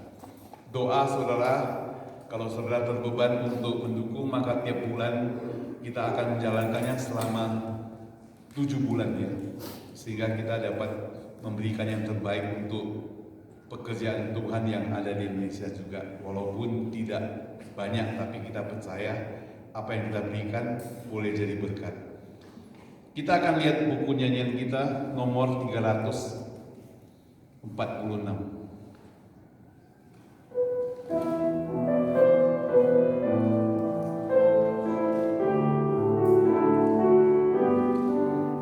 Doa saudara, kalau saudara terbeban untuk mendukung, maka tiap bulan kita akan menjalankannya selama 7 bulan ya, sehingga kita dapat memberikan yang terbaik untuk pekerjaan Tuhan yang ada di Indonesia juga. Walaupun tidak banyak, tapi kita percaya apa yang kita berikan boleh jadi berkat. Kita akan lihat buku nyanyian kita nomor 346.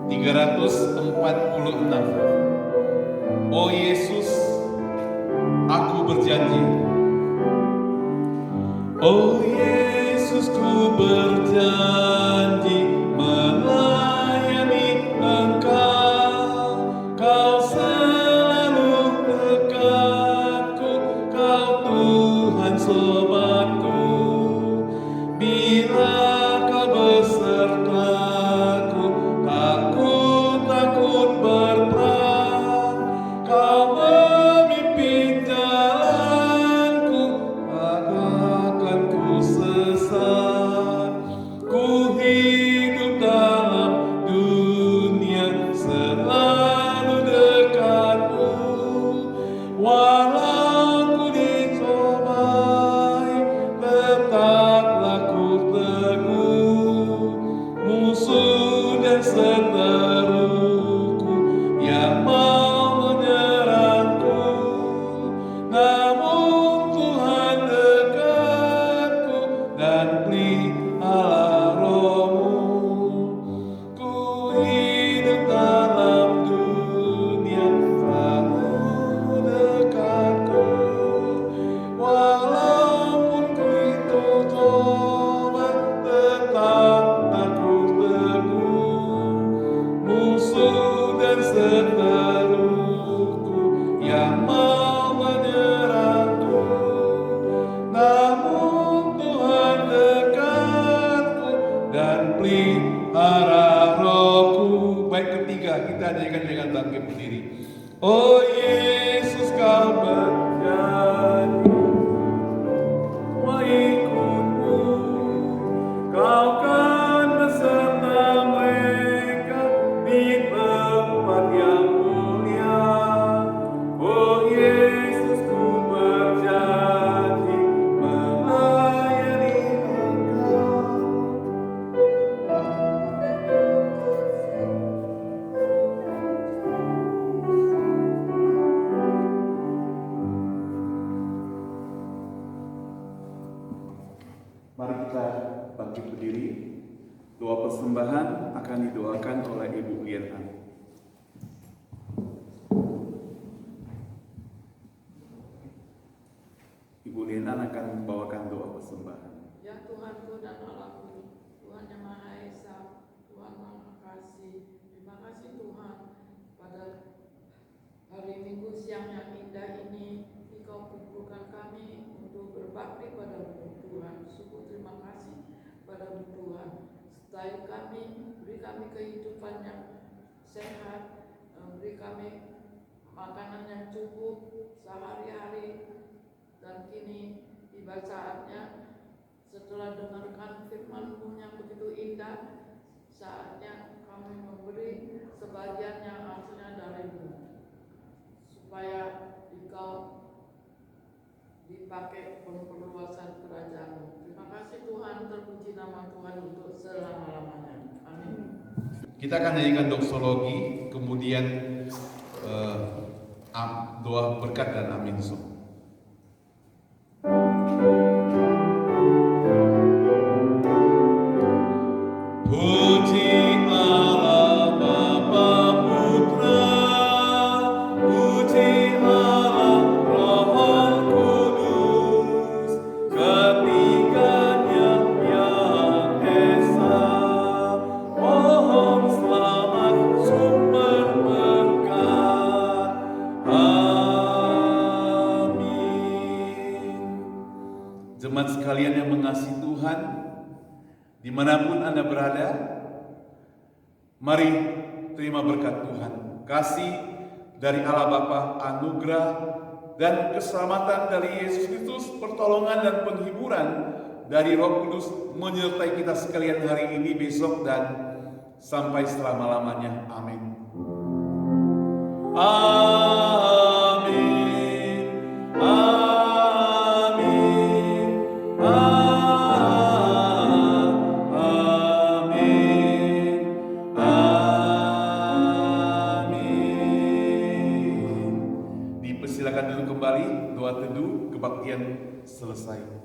346. Oh Yesus, aku berjanji. Oh Yesus, ku berjanji melayani Engkau. Kau selalu dekatku, Kau Tuhan sobatku. Bila Kau besertaku, takut berperang. Kau memimpin jalanku, takkan ku sesat. Ku hidup dalam dunia selalu dekatmu. Walau ku dicobai, tetaplah ku teguh. Musuh dan seteruku yang mau menyerangku, namun Tuhan dekatku dan pelihara rohmu. Ku hidup dalam dunia selalu dekatku. Walaupun ku itu coba, tetap aku teguh. Musuh dan seteruku yang mau menyerangku, namun Tuhan dekatku dan pelihara rohku. Baik, ketiga kita nyanyikan dengan bangkit berdiri. Oh Yesus, Kau berjanji mau ikutku, Kau kan beserta mereka di tempat yang mulia. Oh Yesus, ku berjanji melayani Engkau. Tuhan akan membawakan doa persembahan. Ya Tuhanku dan Allahku, Tuhan yang Maha Esa, Tuhan Maha Kasih. Terima kasih Tuhan pada hari Minggu siang yang indah ini Engkau kumpulkan kami untuk berbakti pada-Mu Tuhan. Syukur terima kasih pada-Mu Tuhan. Sertai kami, beri kami kehidupan yang sehat, beri kami makanan yang cukup sehari-hari, dan kini tiba saatnya setelah dengarkan firman-Mu yang begitu indah, saatnya kami memberi sebagian yang hasilnya dari-Mu, supaya Engkau dipakai perluasan kerajaan-Mu. Terima kasih Tuhan, terpuji nama Tuhan untuk selama-lamanya. Amin. Kita akan nyanyikan doksologi, kemudian doa berkat dan amin. Puji Allah Bapa Putra, puji Allah Roh Kudus, ketiganya yang esa. Mohon selamat sumber berkat. Amin. Jemaat sekalian yang mengasihi Tuhan, dimanapun Anda berada, mari terima berkat Tuhan. Kasih dari Allah Bapa, anugerah dan keselamatan dari Yesus Kristus, pertolongan dan penghiburan dari Roh Kudus menyertai kita sekalian hari ini, besok, dan sampai selama-lamanya. Amin. Amin. Amin. Amin. Amin. Dipersilakan dulu kembali, doa teduh kebaktian selesai.